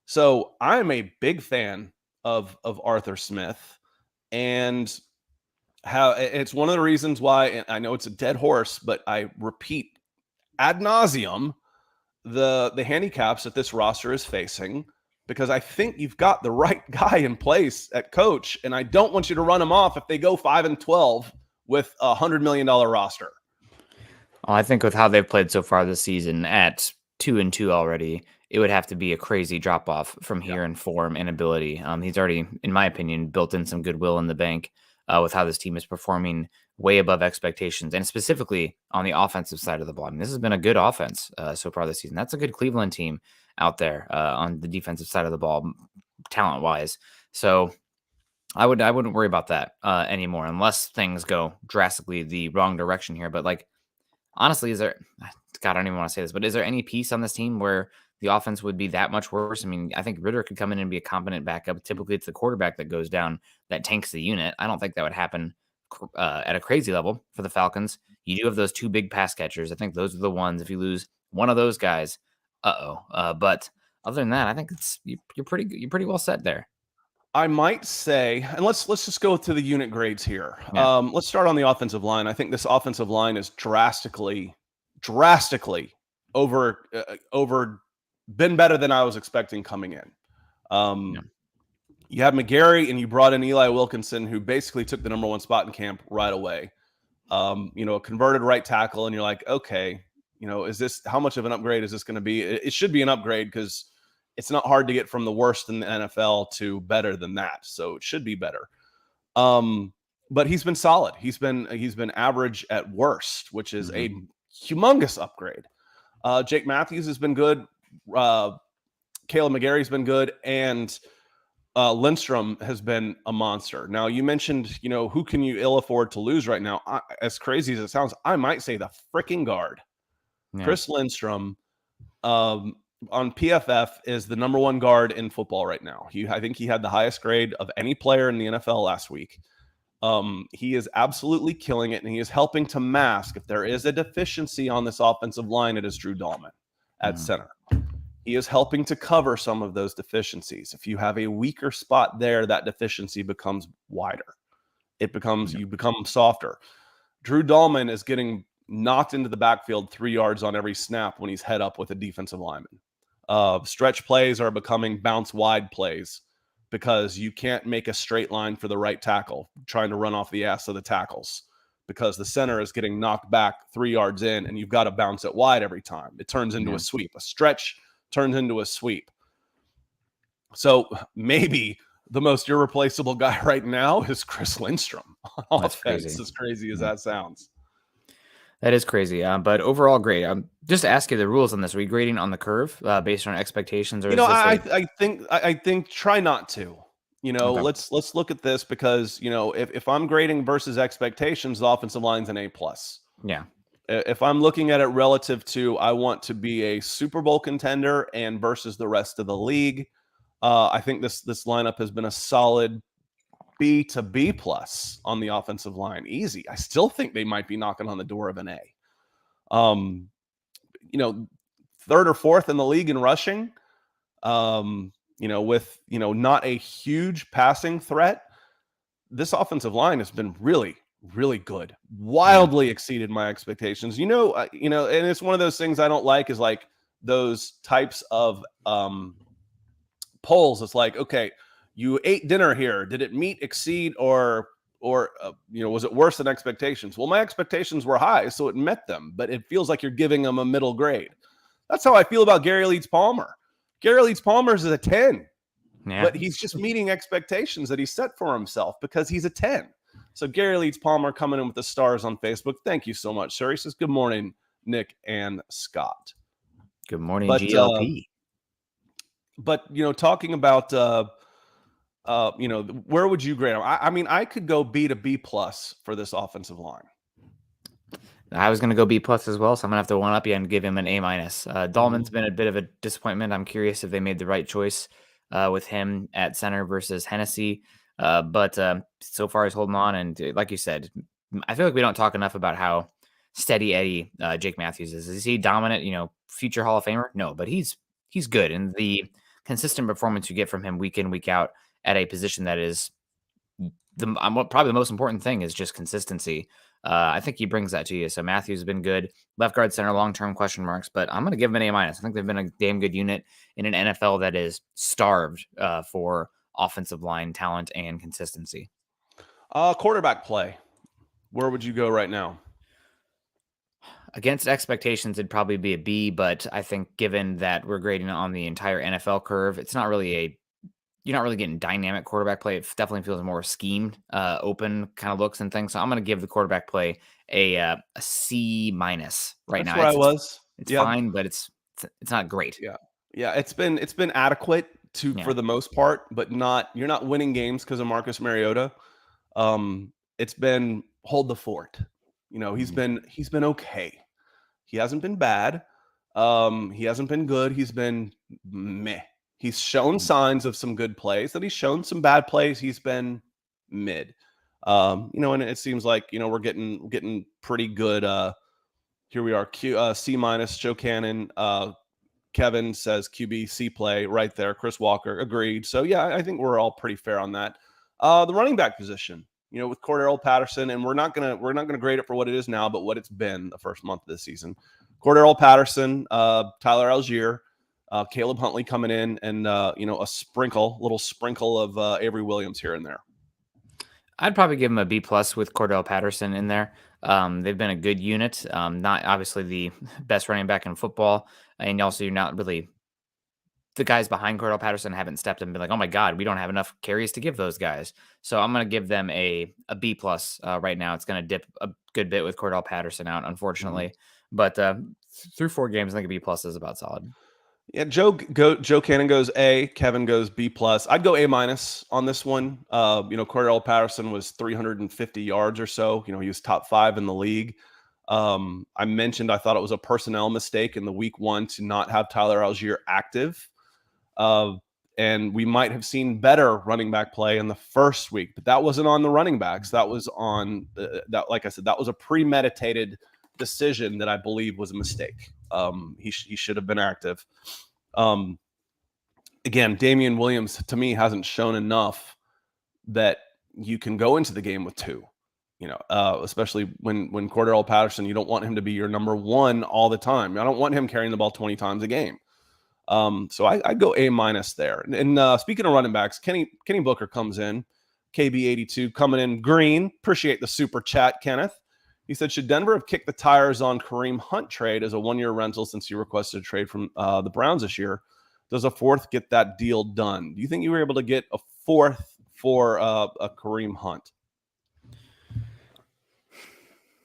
A: So I'm a big fan of Arthur Smith, and how it's one of the reasons why, and I know it's a dead horse, but I repeat ad nauseum the handicaps that this roster is facing, because I think you've got the right guy in place at coach, and I don't want you to run him off if they go 5-12 with $100 million roster.
B: Well, I think with how they've played so far this season at 2-2 already, it would have to be a crazy drop off from here in form and ability. He's already, in my opinion, built in some goodwill in the bank with how this team is performing way above expectations, and specifically on the offensive side of the ball. I mean, this has been a good offense so far this season. That's a good Cleveland team out there on the defensive side of the ball, talent-wise. So I wouldn't worry about that anymore unless things go drastically the wrong direction here. But like honestly, is there? God, I don't even want to say this, but is there any piece on this team where the offense would be that much worse? I mean, I think Ritter could come in and be a competent backup. Typically, it's the quarterback that goes down that tanks the unit. I don't think that would happen at a crazy level for the Falcons. You do have those two big pass catchers. I think those are the ones. If you lose one of those guys, but other than that, I think you're pretty well set there.
A: I might say, and let's just go to the unit grades here.
B: Yeah.
A: Let's start on the offensive line. I think this offensive line is drastically over been better than I was expecting coming in.
B: Yeah.
A: You have McGarry and you brought in Eli Wilkinson, who basically took the number one spot in camp right away. A converted right tackle, and you're like, okay, is this, how much of an upgrade is this going to be? It should be an upgrade because it's not hard to get from the worst in the NFL to better than that. So it should be better. But he's been solid. He's been average at worst, which is a humongous upgrade. Jake Matthews has been good. Caleb McGarry's been good. And Lindstrom has been a monster. Now, you mentioned, who can you ill afford to lose right now? As crazy as it sounds, I might say the freaking guard. Yeah. Chris Lindstrom on PFF is the number one guard in football right now. I think he had the highest grade of any player in the NFL last week. He is absolutely killing it, and he is helping to mask, if there is a deficiency on this offensive line, it is Drew Dahlman at center. He is helping to cover some of those deficiencies. If you have a weaker spot there, that deficiency becomes wider. You become softer. Drew Dahlman is getting knocked into the backfield 3 yards on every snap when he's head up with a defensive lineman. Stretch plays are becoming bounce wide plays because you can't make a straight line for the right tackle trying to run off the ass of the tackles because the center is getting knocked back 3 yards in and you've got to bounce it wide every time. It turns into a sweep. A stretch turns into a sweep. So maybe the most irreplaceable guy right now is Chris Lindstrom on offense, as crazy as that sounds.
B: That is crazy. But overall, great. Just ask you the rules on this. Are we grading on the curve based on expectations? Or
A: I think try not to. Okay. Let's look at this because, if I'm grading versus expectations, the offensive line's an A+.
B: Yeah.
A: If I'm looking at it relative to, I want to be a Super Bowl contender and versus the rest of the league, I think this lineup has been a solid B to B+ on the offensive line. Easy. I still think they might be knocking on the door of an A. Third or fourth in the league in rushing, with, not a huge passing threat. This offensive line has been really, really good. Wildly exceeded my expectations. And it's one of those things I don't like is like those types of polls. It's like, okay, you ate dinner here. Did it meet, exceed, or was it worse than expectations? Well, my expectations were high, so it met them, but it feels like you're giving them a middle grade. That's how I feel about Gary Leeds-Palmer. Gary Leeds-Palmer is a 10, but he's just meeting expectations that he set for himself because he's a 10. So Gary Leeds-Palmer coming in with the stars on Facebook. Thank you so much, sir. He says, good morning, Nick and Scott.
B: Good morning, GLP.
A: But talking about, where would you grade him? I mean, I could go B to B+ for this offensive line.
B: I was going to go B+ as well, so I'm going to have to one up you and give him an A-. Dahlman's been a bit of a disappointment. I'm curious if they made the right choice with him at center versus Hennessy. But so far he's holding on. And like you said, I feel like we don't talk enough about how steady Eddie Jake Matthews is. Is he dominant, future Hall of Famer? No, but he's good. And the consistent performance you get from him week in, week out at a position that is probably the most important thing is just consistency. I think he brings that to you. So Matthews has been good. Left guard, center, long-term question marks, but I'm going to give him an A-. I think they've been a damn good unit in an NFL that is starved for offensive line talent and consistency.
A: Quarterback play. Where would you go right now?
B: Against expectations, it'd probably be a B, but I think given that we're grading on the entire NFL curve, it's not really you're not really getting dynamic quarterback play. It definitely feels more schemed, open kind of looks and things. So I'm going to give the quarterback play a C- right now.
A: That's where I was.
B: It's fine, but it's not great.
A: Yeah. It's been adequate for the most part, but you're not winning games because of Marcus Mariota. It's been hold the fort. He's been okay. He hasn't been bad. He hasn't been good. He's been meh. He's shown signs of some good plays. That he's shown some bad plays. He's been mid. And it seems like we're getting pretty good. Here we are. C minus. Joe Cannon. Kevin says QB C play right there. Chris Walker agreed. So yeah, I think we're all pretty fair on that. The running back position, with Cordero Patterson, and we're not gonna grade it for what it is now, but what it's been the first month of this season. Cordero Patterson, Tyler Algier, Caleb Huntley coming in, and a little sprinkle of Avery Williams here and there.
B: I'd probably give him a B+ with Cordell Patterson in there. They've been a good unit. Not obviously the best running back in football, and also you're not really the guys behind Cordell Patterson haven't stepped up and been like, oh my God, we don't have enough carries to give those guys. So I'm going to give them a B+ right now. It's going to dip a good bit with Cordell Patterson out, unfortunately. But through 4 games, I think a B+ is about solid.
A: Yeah, Joe Cannon goes A, Kevin goes B+. I'd go A- on this one. Cordell Patterson was 350 yards or so. He was top 5 in the league. I mentioned I thought it was a personnel mistake in the week 1 to not have Tyler Algier active. And we might have seen better running back play in the first week, but that wasn't on the running backs. That was on that. Like I said, that was a premeditated decision that I believe was a mistake. He should have been active. Again, Damian Williams to me hasn't shown enough that you can go into the game with 2. Especially when Cordero Patterson, you don't want him to be your number 1 all the time. I don't want him carrying the ball 20 times a game. So I go A- there. And speaking of running backs, Kenny Booker comes in, KB82 coming in green. Appreciate the super chat, Kenneth. He said, should Denver have kicked the tires on Kareem Hunt trade as a 1-year rental since you requested a trade from the Browns this year? Does a 4th get that deal done? Do you think you were able to get a 4th for a Kareem Hunt?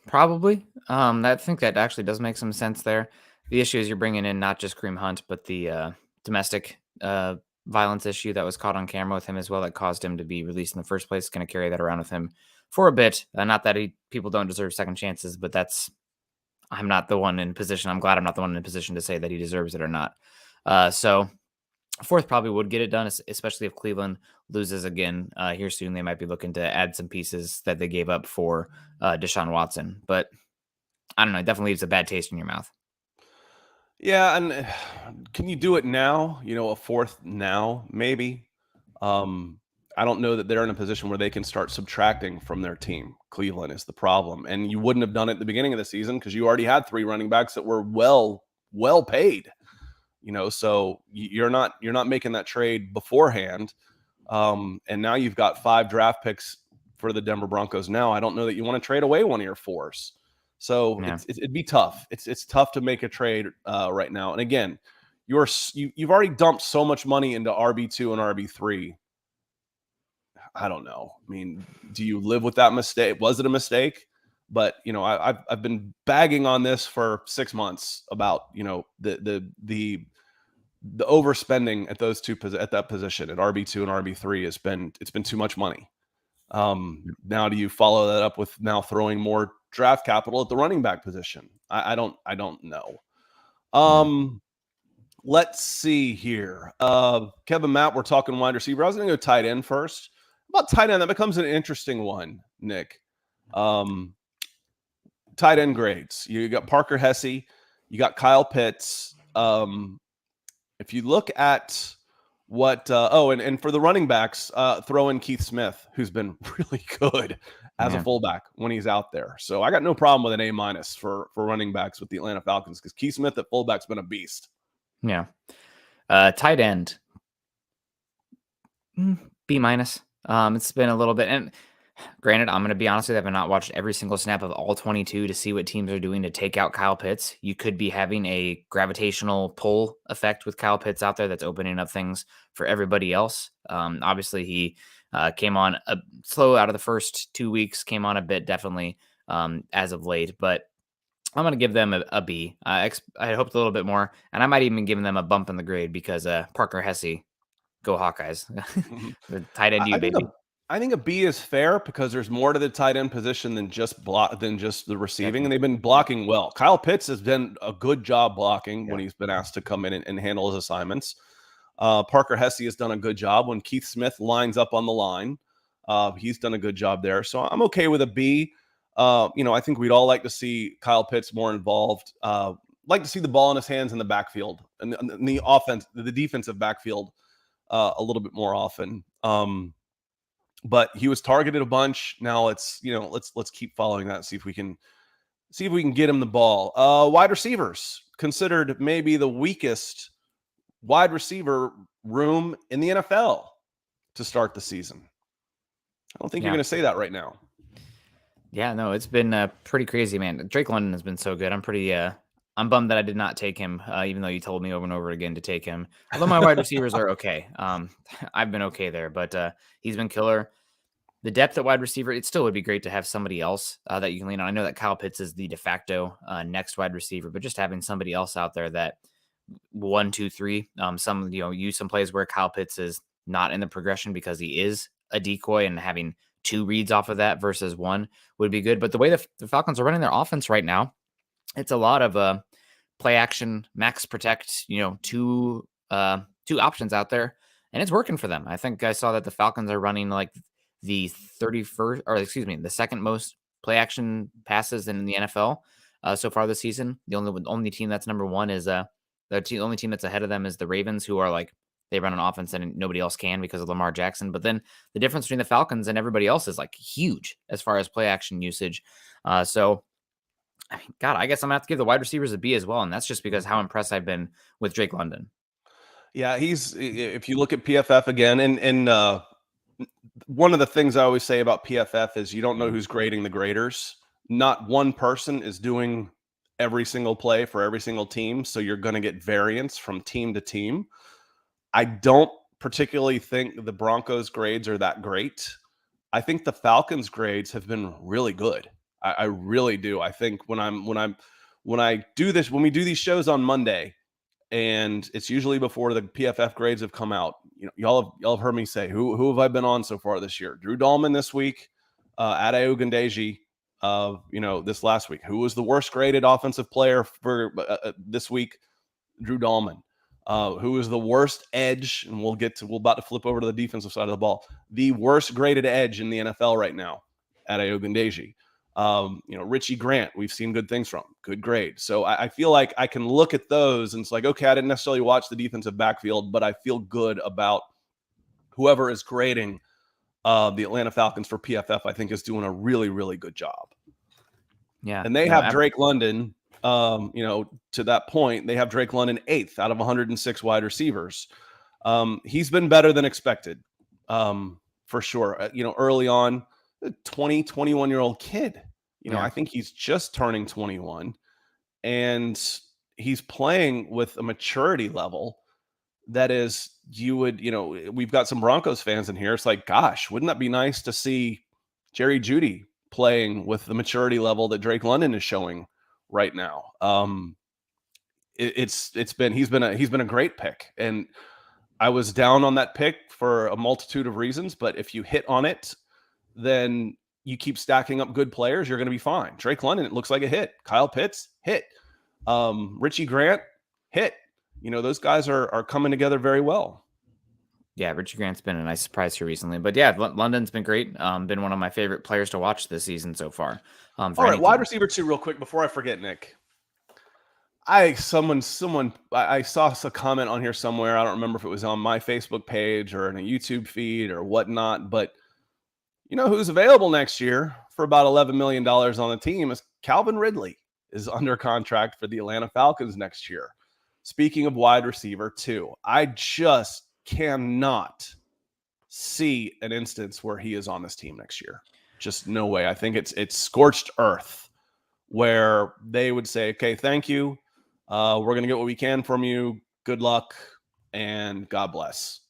B: Probably. I think that actually does make some sense there. The issue is you're bringing in not just Kareem Hunt, but the domestic violence issue that was caught on camera with him as well that caused him to be released in the first place. Going to carry that around with him for a bit. Not that people don't deserve second chances, but I'm not the one in position. I'm glad I'm not the one in position to say that he deserves it or not. So 4th probably would get it done, especially if Cleveland loses again here soon. They might be looking to add some pieces that they gave up for Deshaun Watson. But I don't know. It definitely leaves a bad taste in your mouth.
A: Yeah, and can you do it now? A 4th now, maybe. I don't know that they're in a position where they can start subtracting from their team. Cleveland is the problem, and you wouldn't have done it at the beginning of the season because you already had 3 running backs that were well paid. So you're not making that trade beforehand, and now you've got 5 draft picks for the Denver Broncos. Now I don't know that you want to trade away one of your 4s. So yeah. It'd be tough. It's tough to make a trade right now. And again, you've already dumped so much money into RB2 and RB3. I don't know. I mean, do you live with that mistake? Was it a mistake? But I've been bagging on this for 6 months about the overspending at those two at that position at RB2 and RB3 it's been too much money. Now do you follow that up with now throwing more draft capital at the running back position? I don't know. Let's see here. Kevin Matt, we're talking wide receiver. I was going to go tight end first. About tight end, that becomes an interesting one, Nick. Tight end grades. You got Parker Hesse, you got Kyle Pitts. If you look at what and for the running backs, throw in Keith Smith, who's been really good as a fullback when he's out there. So I got no problem with an A- for running backs with the Atlanta Falcons because Keith Smith at fullback's been a beast.
B: Yeah. Tight end. B-. It's been a little bit, and granted, I'm going to be honest with you, I've not watched every single snap of all 22 to see what teams are doing to take out Kyle Pitts. You could be having a gravitational pull effect with Kyle Pitts out there that's opening up things for everybody else. Obviously, he came on slow out of the first 2 weeks, came on a bit definitely as of late, but I'm going to give them a B. I hoped a little bit more, and I might even give them a bump in the grade because Parker Hesse Go Hawkeyes.
A: Mhm.
B: The tight end,
A: I
B: you
A: think
B: baby.
A: I think a B is fair because there's more to the tight end position than just the receiving, and they've been blocking well. Kyle Pitts has done a good job blocking when he's been asked to come in and handle his assignments. Parker Hesse has done a good job when Keith Smith lines up on the line. He's done a good job there, so I'm okay with a B. I think we'd all like to see Kyle Pitts more involved. Like to see the ball in his hands in the backfield and the offense, the defensive backfield, a little bit more often. But he was targeted a bunch. Now let's keep following that and see if we can get him the ball. Wide receivers considered maybe the weakest wide receiver room in the NFL to start the season. I don't think you're going to say that right now.
B: Yeah, no, it's been pretty crazy, man. Drake London has been so good. I'm bummed that I did not take him, even though you told me over and over again to take him. Although my wide receivers are okay. I've been okay there, but he's been killer. The depth at wide receiver, it still would be great to have somebody else that you can lean on. I know that Kyle Pitts is the de facto next wide receiver, but just having somebody else out there that 1, 2, 3, use some plays where Kyle Pitts is not in the progression because he is a decoy, and having 2 reads off of that versus 1 would be good. But the way the Falcons are running their offense right now, it's a lot of play action, max protect, 2 options out there, and it's working for them. I think I saw that the Falcons are running like the 31st, or excuse me, the second most play action passes in the NFL so far this season. The only team that's number 1 is the only team that's ahead of them is the Ravens, who are like, they run an offense and nobody else can because of Lamar Jackson. But then the difference between the Falcons and everybody else is like huge as far as play action usage. So, I mean, God, I guess I'm gonna have to give the wide receivers a B as well, and that's just because how impressed I've been with Drake London.
A: Yeah, if you look at PFF again, and one of the things I always say about PFF is you don't know who's grading the graders. Not one person is doing every single play for every single team, so you're going to get variance from team to team. I don't particularly think the Broncos grades are that great. I think the Falcons grades have been really good. I really do. I think when we do these shows on Monday, and it's usually before the PFF grades have come out. Y'all have heard me say who have I been on so far this year? Drew Dahlman this week, Ade Ogundeji, this last week. Who was the worst graded offensive player for this week? Drew Dahlman. Who is the worst edge? And we're about to flip over to the defensive side of the ball. The worst graded edge in the NFL right now, Ade Ogundeji. Richie Grant, we've seen good things from. Good grade. So I feel like I can look at those and it's like, okay, I didn't necessarily watch the defensive backfield, but I feel good about whoever is grading the Atlanta Falcons for PFF. I think is doing a really, really good job.
B: Yeah.
A: And they have Drake London, to that point, they have Drake London 8th out of 106 wide receivers. He's been better than expected, for sure. Early on, a 21-year-old kid. I think he's just turning 21, and he's playing with a maturity level that is, we've got some Broncos fans in here. It's like, gosh, wouldn't that be nice to see Jerry Jeudy playing with the maturity level that Drake London is showing right now? He's been a great pick, and I was down on that pick for a multitude of reasons, but if you hit on it, then you keep stacking up good players, you're going to be fine. Drake London, it looks like a hit. Kyle Pitts, hit. Richie Grant, hit. Those guys are coming together very well.
B: Yeah, Richie Grant's been a nice surprise here recently. But yeah, London's been great. Been one of my favorite players to watch this season so far.
A: All right, wide receiver 2 real quick before I forget, Nick. I saw a comment on here somewhere. I don't remember if it was on my Facebook page or in a YouTube feed or whatnot, but who's available next year for about $11 million on the team is Calvin Ridley is under contract for the Atlanta Falcons next year. Speaking of wide receiver 2, I just cannot see an instance where he is on this team next year. Just no way. I think it's scorched earth where they would say, okay, thank you. We're going to get what we can from you. Good luck and God bless.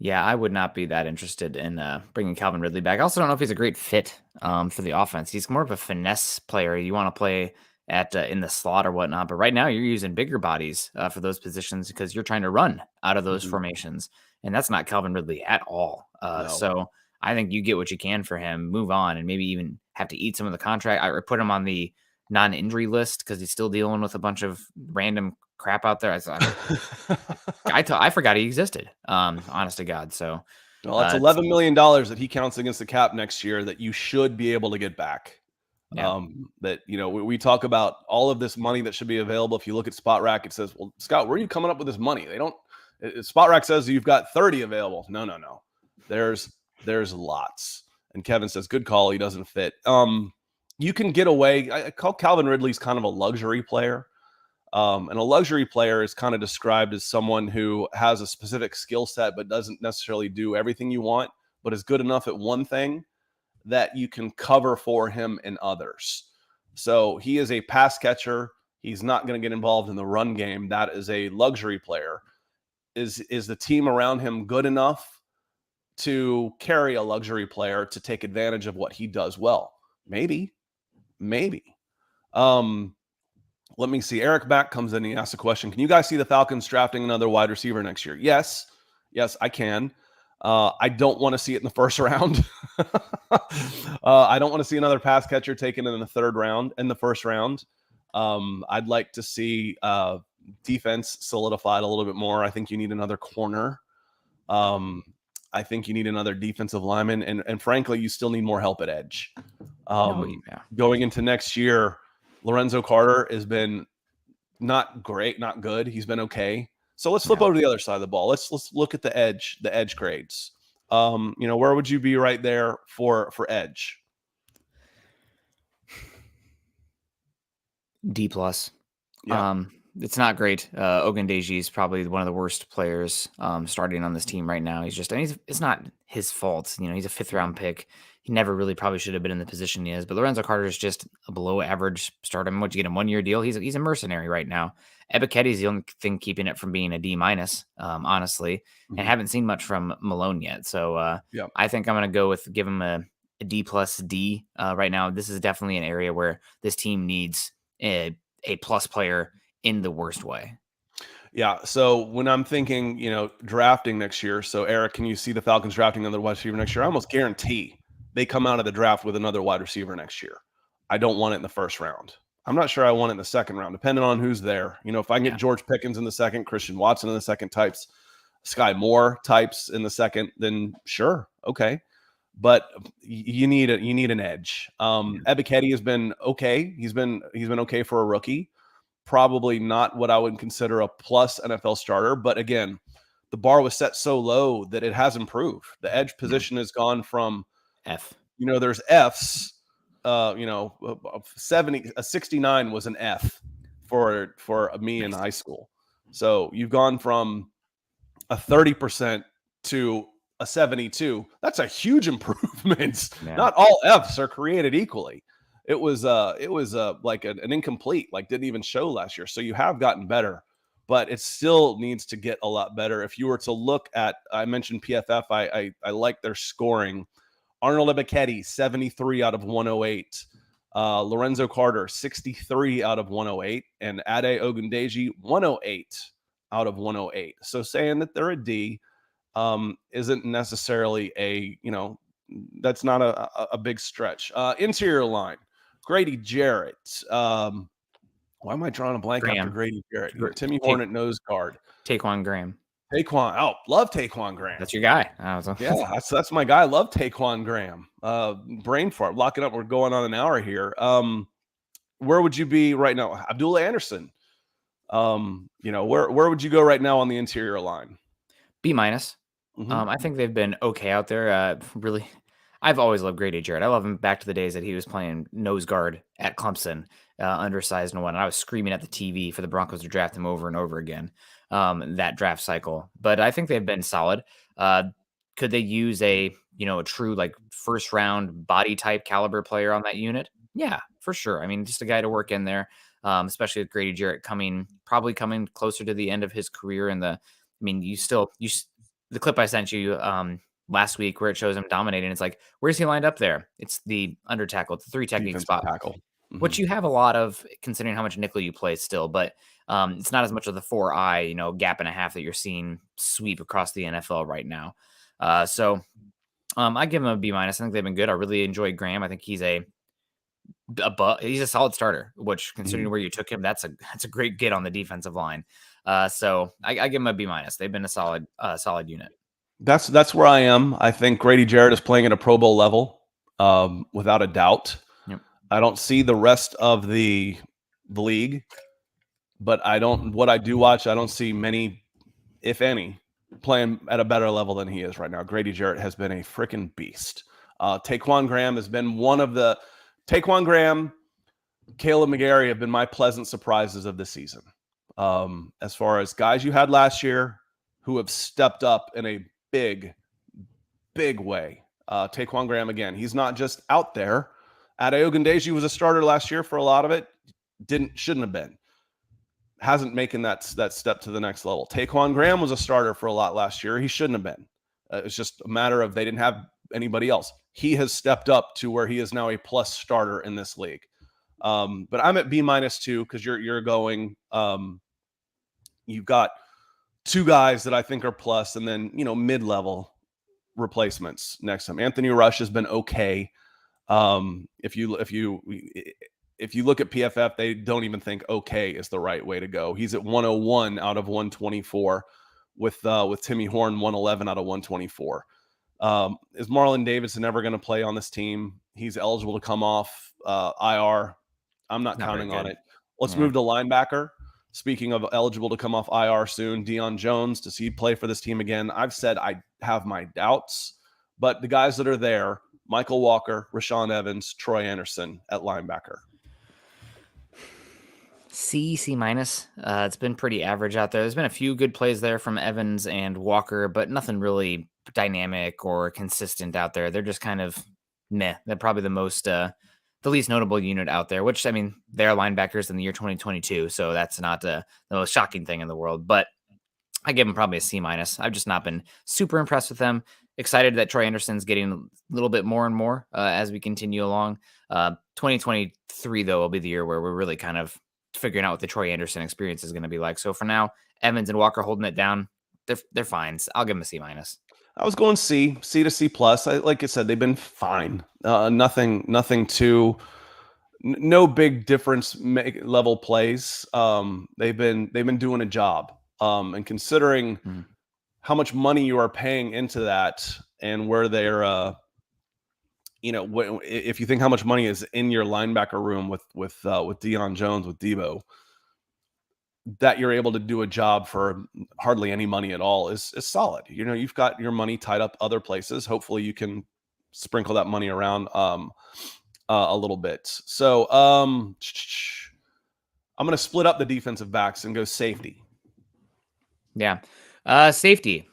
B: Yeah, I would not be that interested in bringing Calvin Ridley back. I also don't know if he's a great fit for the offense. He's more of a finesse player. You want to play at in the slot or whatnot. But right now you're using bigger bodies for those positions because you're trying to run out of those formations. and that's not Calvin Ridley at all.
A: No.
B: So I think you get what you can for him, move on, and maybe even have to eat some of the contract. I put him on the non-injury list because he's still dealing with a bunch of random crap out there. I forgot he existed. Honest to God. So,
A: well, that's $11 million that he counts against the cap next year that you should be able to get back.
B: Yeah.
A: That, we talk about all of this money that should be available. If you look at Spot Rack, it says, well, Scott, where are you coming up with this money? They don't. Spot Rack says you've got 30 available. No. There's lots. And Kevin says, good call. He doesn't fit. You can get away. I call Calvin Ridley's kind of a luxury player. And a luxury player is kind of described as someone who has a specific skill set, but doesn't necessarily do everything you want, but is good enough at one thing that you can cover for him in others. So he is a pass catcher. He's not going to get involved in the run game. That is a luxury player. Is the team around him good enough to carry a luxury player to take advantage of what he does well? Maybe. Let me see. Eric Mack comes in and he asks a question. Can you guys see the Falcons drafting another wide receiver next year? Yes, I can. I don't want to see it in the first round. I don't want to see another pass catcher taken in the first round. I'd like to see defense solidified a little bit more. I think you need another corner. I think you need another defensive lineman. And frankly, you still need more help at edge. Going into next year, Lorenzo Carter has been not great, not good. He's been okay. So let's flip over to the other side of the ball. Let's look at the edge grades. Where would you be right there for edge?
B: D+. Yeah. It's not great. Ogundeji is probably one of the worst players starting on this team right now. It's not his fault. He's a 5th round pick. He never really probably should have been in the position he is. But Lorenzo Carter is just a below average starter. What you get, a 1-year deal? He's a mercenary right now. Ebiketie is the only thing keeping it from being a D-, honestly. Mm-hmm. And haven't seen much from Malone yet. So I think I'm going to go with give him a D+ D right now. This is definitely an area where this team needs a plus player in the worst way.
A: Yeah. So when I'm thinking, drafting next year. So Eric, can you see the Falcons drafting another wide receiver next year? I almost guarantee they come out of the draft with another wide receiver next year. I don't want it in the first round. I'm not sure I want it in the second round, depending on who's there. If I can get George Pickens in the second, Christian Watson in the second types, Sky Moore types in the second, then sure. Okay. But you need an edge. Ebiketie has been okay. He's been okay for a rookie. Probably not what I would consider a plus NFL starter. But again, the bar was set so low that it has improved. The edge position has gone from
B: F.
A: There's Fs. 69 was an F for me in high school. So you've gone from a 30% to a 72. That's a huge improvement. Yeah. Not all Fs are created equally. It was like an incomplete, like didn't even show last year. So you have gotten better, but it still needs to get a lot better. If you were to look at, I mentioned PFF, I like their scoring. Arnold Ebiketie, 73 out of 108. Lorenzo Carter, 63 out of 108. And Ade Ogundeji, 108 out of 108. So saying that they're a D isn't necessarily that's not a big stretch. Interior line, Grady Jarrett. Why am I drawing a blank after Grady Jarrett? Timmy Hornet nose guard.
B: Taquan Graham.
A: Love Taquan Graham.
B: That's your guy.
A: Yeah, that's my guy. I love Taquan Graham. Brain fart. Locking up. We're going on an hour here. Where would you be right now? Abdullah Anderson. Where would you go right now on the interior line?
B: B-. Mm-hmm. I think they've been okay out there. Really, I've always loved Grady Jarrett. I love him back to the days that he was playing nose guard at Clemson, undersized and whatnot. I was screaming at the TV for the Broncos to draft him over and over again. That draft cycle, but I think they've been solid. Could they use a true like first round body type caliber player on that unit? Yeah, for sure. I mean, just a guy to work in there, especially with Grady Jarrett probably coming closer to the end of his career. The clip I sent you last week where it shows him dominating. It's like, where's he lined up there? It's the under tackle. It's the 3 technique spot.
A: Tackle.
B: which you have a lot of considering how much nickel you play still, but it's not as much of the 4-eye, gap and a half that you're seeing sweep across the NFL right now. So I give him a B-. I think they've been good. I really enjoy Graham. I think he's he's a solid starter, which considering where you took him, that's a great get on the defensive line. So I give him a B-. They've been a solid unit.
A: That's where I am. I think Grady Jarrett is playing at a Pro Bowl level, without a doubt.
B: Yep.
A: I don't see the rest of the league, but what I do watch, I don't see many, if any, playing at a better level than he is right now. Grady Jarrett has been a freaking beast. Taquan Graham has been Taquan Graham, Caleb McGarry have been my pleasant surprises of the season. As far as guys you had last year who have stepped up in a big way. Taquan Graham, again, he's not just out there. Adeogundeji was a starter last year for a lot of it. Shouldn't have been. Hasn't making that step to the next level. Taquan Graham was a starter for a lot last year. He shouldn't have been. It's just a matter of they didn't have anybody else. He has stepped up to where he is now a plus starter in this league. But I'm at B- too, because you're going. You've got two guys that I think are plus, and then mid-level replacements next to him. Anthony Rush has been okay. If you look at PFF, they don't even think okay is the right way to go. He's at 101 out of 124 with Timmy Horn 111 out of 124. Is Marlon Davidson ever going to play on this team? He's eligible to come off IR. I'm not counting on it. Let's move to linebacker. Speaking of eligible to come off IR soon, Deion Jones, does he play for this team again? I've said I have my doubts, but the guys that are there, Michael Walker, Rashaan Evans, Troy Anderson at linebacker.
B: C-. It's been pretty average out there. There's been a few good plays there from Evans and Walker, but nothing really dynamic or consistent out there. They're just kind of meh. They're probably the least notable unit out there, which, I mean, they're linebackers in the year 2022, so that's not the most shocking thing in the world, but I give them probably a C-. I've just not been super impressed with them. Excited that Troy Anderson's getting a little bit more and more as we continue along. 2023, though, will be the year where we're really kind of figuring out what the Troy Anderson experience is going to be like. So for now, Evans and Walker holding it down. They're fine. I'll give them a C-.
A: I was going C to C+. Like I said, they've been fine. Nothing too, no big difference level plays. They've been doing a job. And considering how much money you are paying into that and where they're, if you think how much money is in your linebacker room with Deion Jones, with Debo, that you're able to do a job for hardly any money at all is solid. You've got your money tied up other places. Hopefully you can sprinkle that money around a little bit. So I'm going to split up the defensive backs and go safety.
B: Yeah. Safety.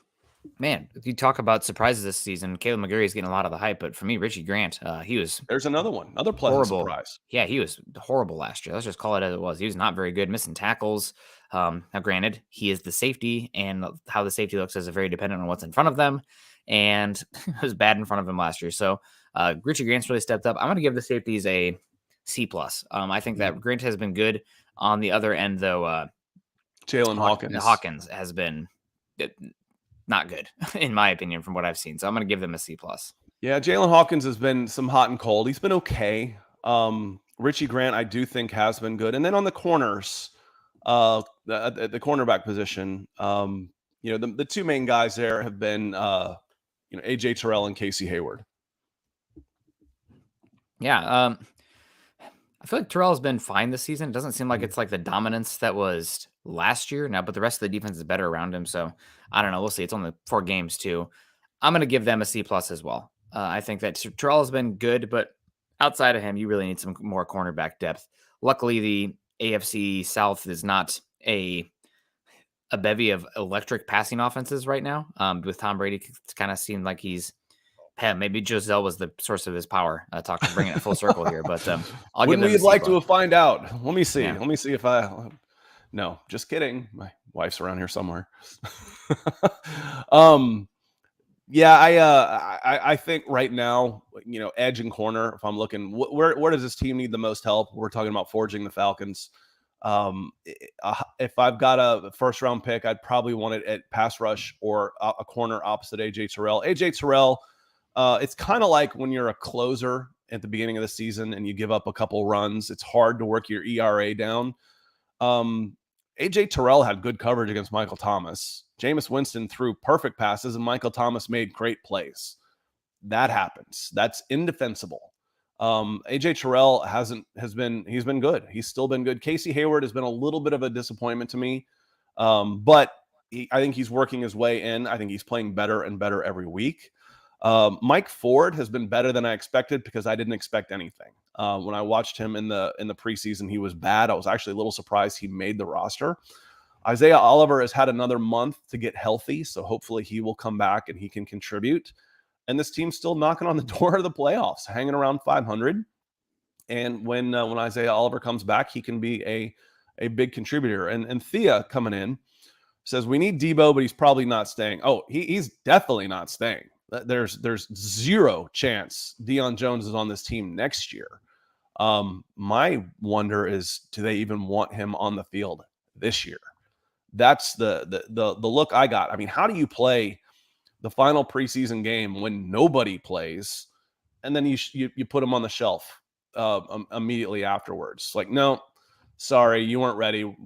B: Man, if you talk about surprises this season, Caleb McGarry is getting a lot of the hype, but for me, Richie Grant, there's
A: another pleasant surprise.
B: Yeah, he was horrible last year. Let's just call it as it was. He was not very good, missing tackles. Now, granted, he is the safety, and how the safety looks is very dependent on what's in front of them, and it was bad in front of him last year. So Richie Grant's really stepped up. I'm going to give the safeties a C+. I think that Grant has been good. On the other end, though,
A: Jalen
B: Hawkins has been not good, in my opinion, from what I've seen. So I'm going to give them a C+.
A: Yeah, Jalen Hawkins has been some hot and cold. He's been okay. Richie Grant, I do think, has been good. And then on the corners, the cornerback position, the two main guys there have been, AJ Terrell and Casey Hayward.
B: Yeah, I feel like Terrell's been fine this season. It doesn't seem like it's like the dominance that was last year now, but the rest of the defense is better around him. So I don't know. We'll see. It's only 4 games too. I'm going to give them a C+ as well. I think that Terrell has been good, but outside of him, you really need some more cornerback depth. Luckily, the AFC South is not a bevy of electric passing offenses right now. With Tom Brady, it's kind of seemed like maybe Giselle was the source of his power. Bringing it full circle here, but I'll give them.
A: We'd like to find out. Let me see. Yeah. Let me see if I. No, just kidding. My wife's around here somewhere. Yeah, I think right now, edge and corner. If I'm looking, where does this team need the most help? We're talking about forging the Falcons. If I've got a first round pick, I'd probably want it at pass rush or a corner opposite AJ Terrell. AJ Terrell, it's kind of like when you're a closer at the beginning of the season and you give up a couple runs. It's hard to work your ERA down. AJ Terrell had good coverage against Michael Thomas. Jameis Winston threw perfect passes, and Michael Thomas made great plays. That happens. That's indefensible. AJ Terrell he's been good. He's still been good. Casey Hayward has been a little bit of a disappointment to me, but I think he's working his way in. I think he's playing better and better every week. Mike Ford has been better than I expected because I didn't expect anything. When I watched him in the preseason, he was bad. I was actually a little surprised he made the roster. Isaiah Oliver has had another month to get healthy, so hopefully he will come back and he can contribute. And this team's still knocking on the door of the playoffs, hanging around 500. And when Isaiah Oliver comes back, he can be a big contributor. And Thea coming in says, we need Debo, but he's probably not staying. Oh, he's definitely not staying. There's zero chance Deion Jones is on this team next year. My wonder is, do they even want him on the field this year? That's the look I got. I mean, how do you play the final preseason game when nobody plays, and then you put him on the shelf immediately afterwards? Like, no, sorry, you weren't ready.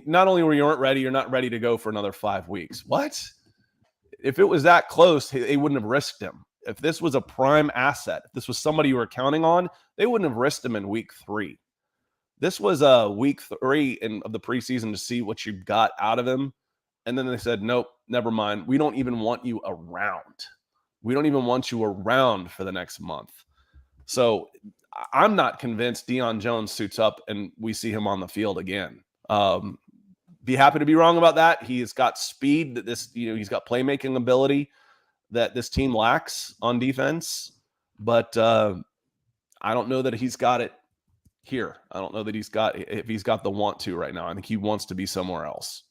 A: Not only you weren't ready, you're not ready to go for another 5 weeks. What? If it was that close, they wouldn't have risked him. If this was a prime asset, if this was somebody you were counting on, they wouldn't have risked him in week 3. This was week 3 of the preseason to see what you got out of him. And then they said, nope, never mind. We don't even want you around. We don't even want you around for the next month. So I'm not convinced Deion Jones suits up and we see him on the field again. Be happy to be wrong about that. He has got speed that he's got playmaking ability that this team lacks on defense. But I don't know that he's got it here. I don't know that if he's got the want to right now. I think he wants to be somewhere else.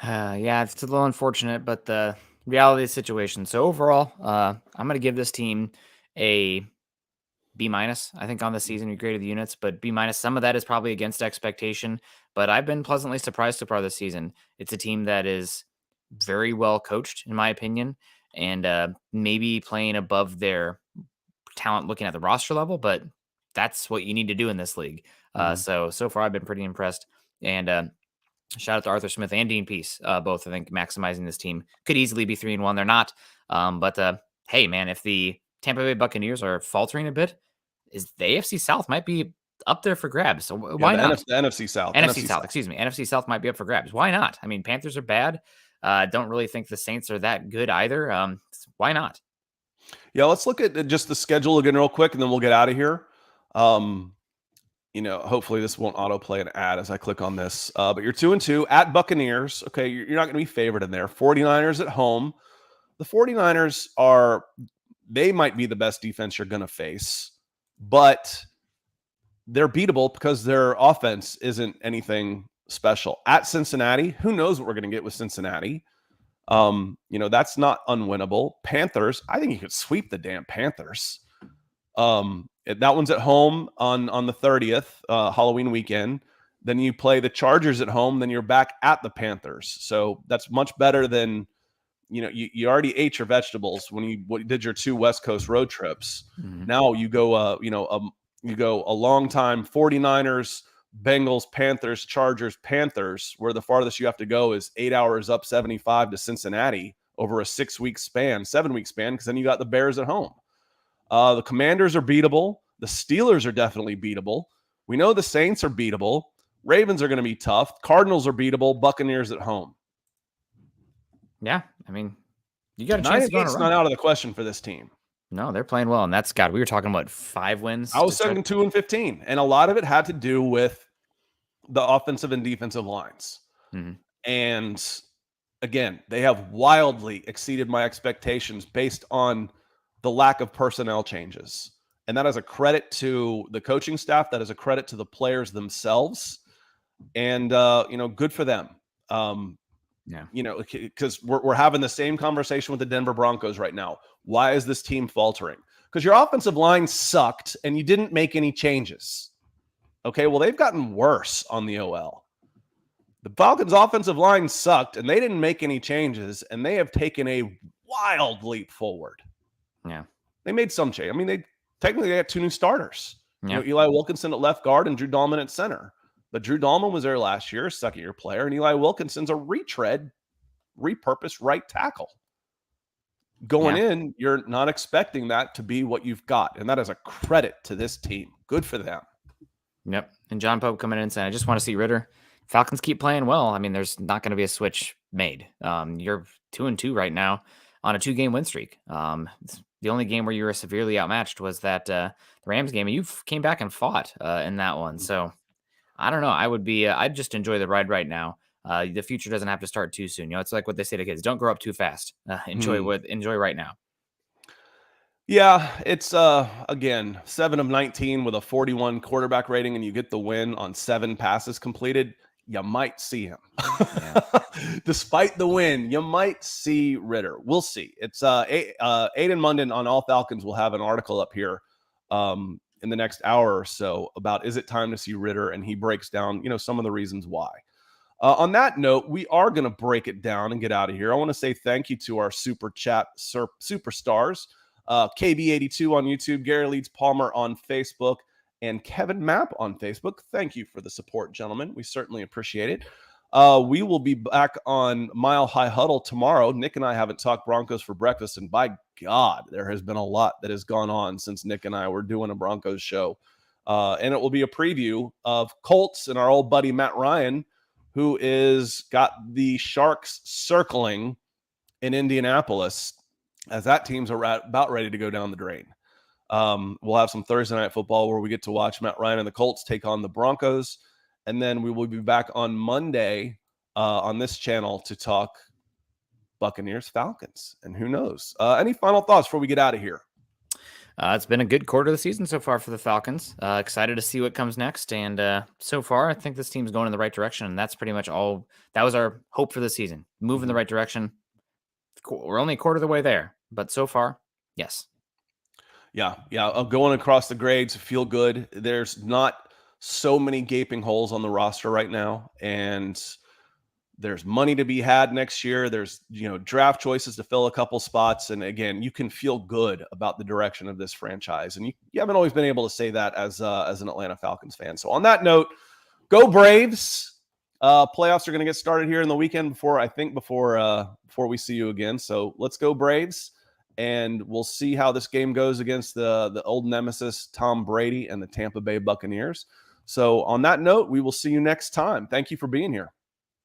B: Yeah, it's a little unfortunate, but the reality of the situation. So overall, I'm going to give this team a B-. I think on the season we graded the units, but B-. Some of that is probably against expectation, but I've been pleasantly surprised so far this season. It's a team that is very well coached, in my opinion, and maybe playing above their talent looking at the roster level, but that's what you need to do in this league. So far I've been pretty impressed. And shout out to Arthur Smith and Dean Peace, both, I think, maximizing this team. Could easily be 3-1. They're not. But hey, man, if the Tampa Bay Buccaneers are faltering a bit, is the AFC South might be up there for grabs. So why not?
A: The NFC South.
B: NFC South, excuse me. NFC South might be up for grabs. Why not? I mean, Panthers are bad. Don't really think the Saints are that good either. Why not?
A: Yeah, let's look at just the schedule again real quick, and then we'll get out of here. Hopefully this won't autoplay an ad as I click on this. But you're 2-2 at Buccaneers. Okay, you're not going to be favored in there. 49ers at home. The 49ers they might be the best defense you're going to face, but they're beatable because their offense isn't anything special. At Cincinnati, who knows what we're going to get with Cincinnati? That's not unwinnable. Panthers, I think you could sweep the damn Panthers. That one's at home on the 30th, Halloween weekend. Then you play the Chargers at home. Then you're back at the Panthers. So that's much better than, you already ate your vegetables when you did your 2 West Coast road trips. Mm-hmm. Now you go, you go a long time 49ers, Bengals, Panthers, Chargers, Panthers, where the farthest you have to go is 8 hours up 75 to Cincinnati over a 7-week span, because then you got the Bears at home. The Commanders are beatable. The Steelers are definitely beatable. We know the Saints are beatable. Ravens are going to be tough. Cardinals are beatable. Buccaneers at home.
B: Yeah, I mean, you got a chance to go on a run.
A: It's not out of the question for this team.
B: No, they're playing well, and that's God. We were talking about 5 wins.
A: I was saying 2-15, and a lot of it had to do with the offensive and defensive lines. Mm-hmm. And again, they have wildly exceeded my expectations based on the lack of personnel changes. And that is a credit to the coaching staff. That is a credit to the players themselves. And, good for them. Because we're having the same conversation with the Denver Broncos right now. Why is this team faltering? Because your offensive line sucked and you didn't make any changes. Okay, well, they've gotten worse on the OL. The Falcons' offensive line sucked and they didn't make any changes, and they have taken a wild leap forward.
B: Yeah.
A: They made some change. I mean, they had 2 new starters. Yeah. Eli Wilkinson at left guard and Drew Dahlman at center. But Drew Dahlman was there last year, second-year player, and Eli Wilkinson's a repurposed right tackle. Going in, you're not expecting that to be what you've got, and that is a credit to this team. Good for them.
B: Yep. And John Pope coming in and saying, I just want to see Ritter. Falcons keep playing well. I mean, there's not going to be a switch made. You're 2-2 right now on a 2-game win streak. The only game where you were severely outmatched was that the Rams game, and you came back and fought in that one. So I don't know. I'd just enjoy the ride right now. The future doesn't have to start too soon. It's like what they say to kids: don't grow up too fast. Enjoy right now.
A: Yeah, it's again 7 of 19 with a 41 quarterback rating, and you get the win on 7 passes completed. You might see him. Despite the win, you might see Ritter. We'll see. It's Aiden Munden on All Falcons will have an article up here in the next hour or so about is it time to see Ritter, and he breaks down some of the reasons why. On that note, we are going to break it down and get out of here. I want to say thank you to our super chat superstars, KB82 on YouTube, Gary Leeds Palmer on Facebook, and Kevin Mapp on Facebook. Thank you for the support, gentlemen. We certainly appreciate it. We will be back on Mile High Huddle tomorrow. Nick and I haven't talked Broncos for breakfast, and by God, there has been a lot that has gone on since Nick and I were doing a Broncos show. And it will be a preview of Colts and our old buddy Matt Ryan, who is got the Sharks circling in Indianapolis as that team's about ready to go down the drain. We'll have some Thursday night football where we get to watch Matt Ryan and the Colts take on the Broncos. And then we will be back on Monday on this channel to talk Buccaneers Falcons. And who knows? Any final thoughts before we get out of here?
B: It's been a good quarter of the season so far for the Falcons. Excited to see what comes next. And so far, I think this team's going in the right direction. And that's pretty much all. That was our hope for the season. Move in the right direction. We're only a quarter of the way there. But so far, yes.
A: Yeah. Going across the grades, feel good. There's not so many gaping holes on the roster right now. And there's money to be had next year. There's, draft choices to fill a couple spots. And again, you can feel good about the direction of this franchise. And you haven't always been able to say that as an Atlanta Falcons fan. So on that note, go Braves. Playoffs are going to get started here in the weekend before we see you again. So let's go Braves. And we'll see how this game goes against the old nemesis, Tom Brady and the Tampa Bay Buccaneers. So on that note, we will see you next time. Thank you for being here.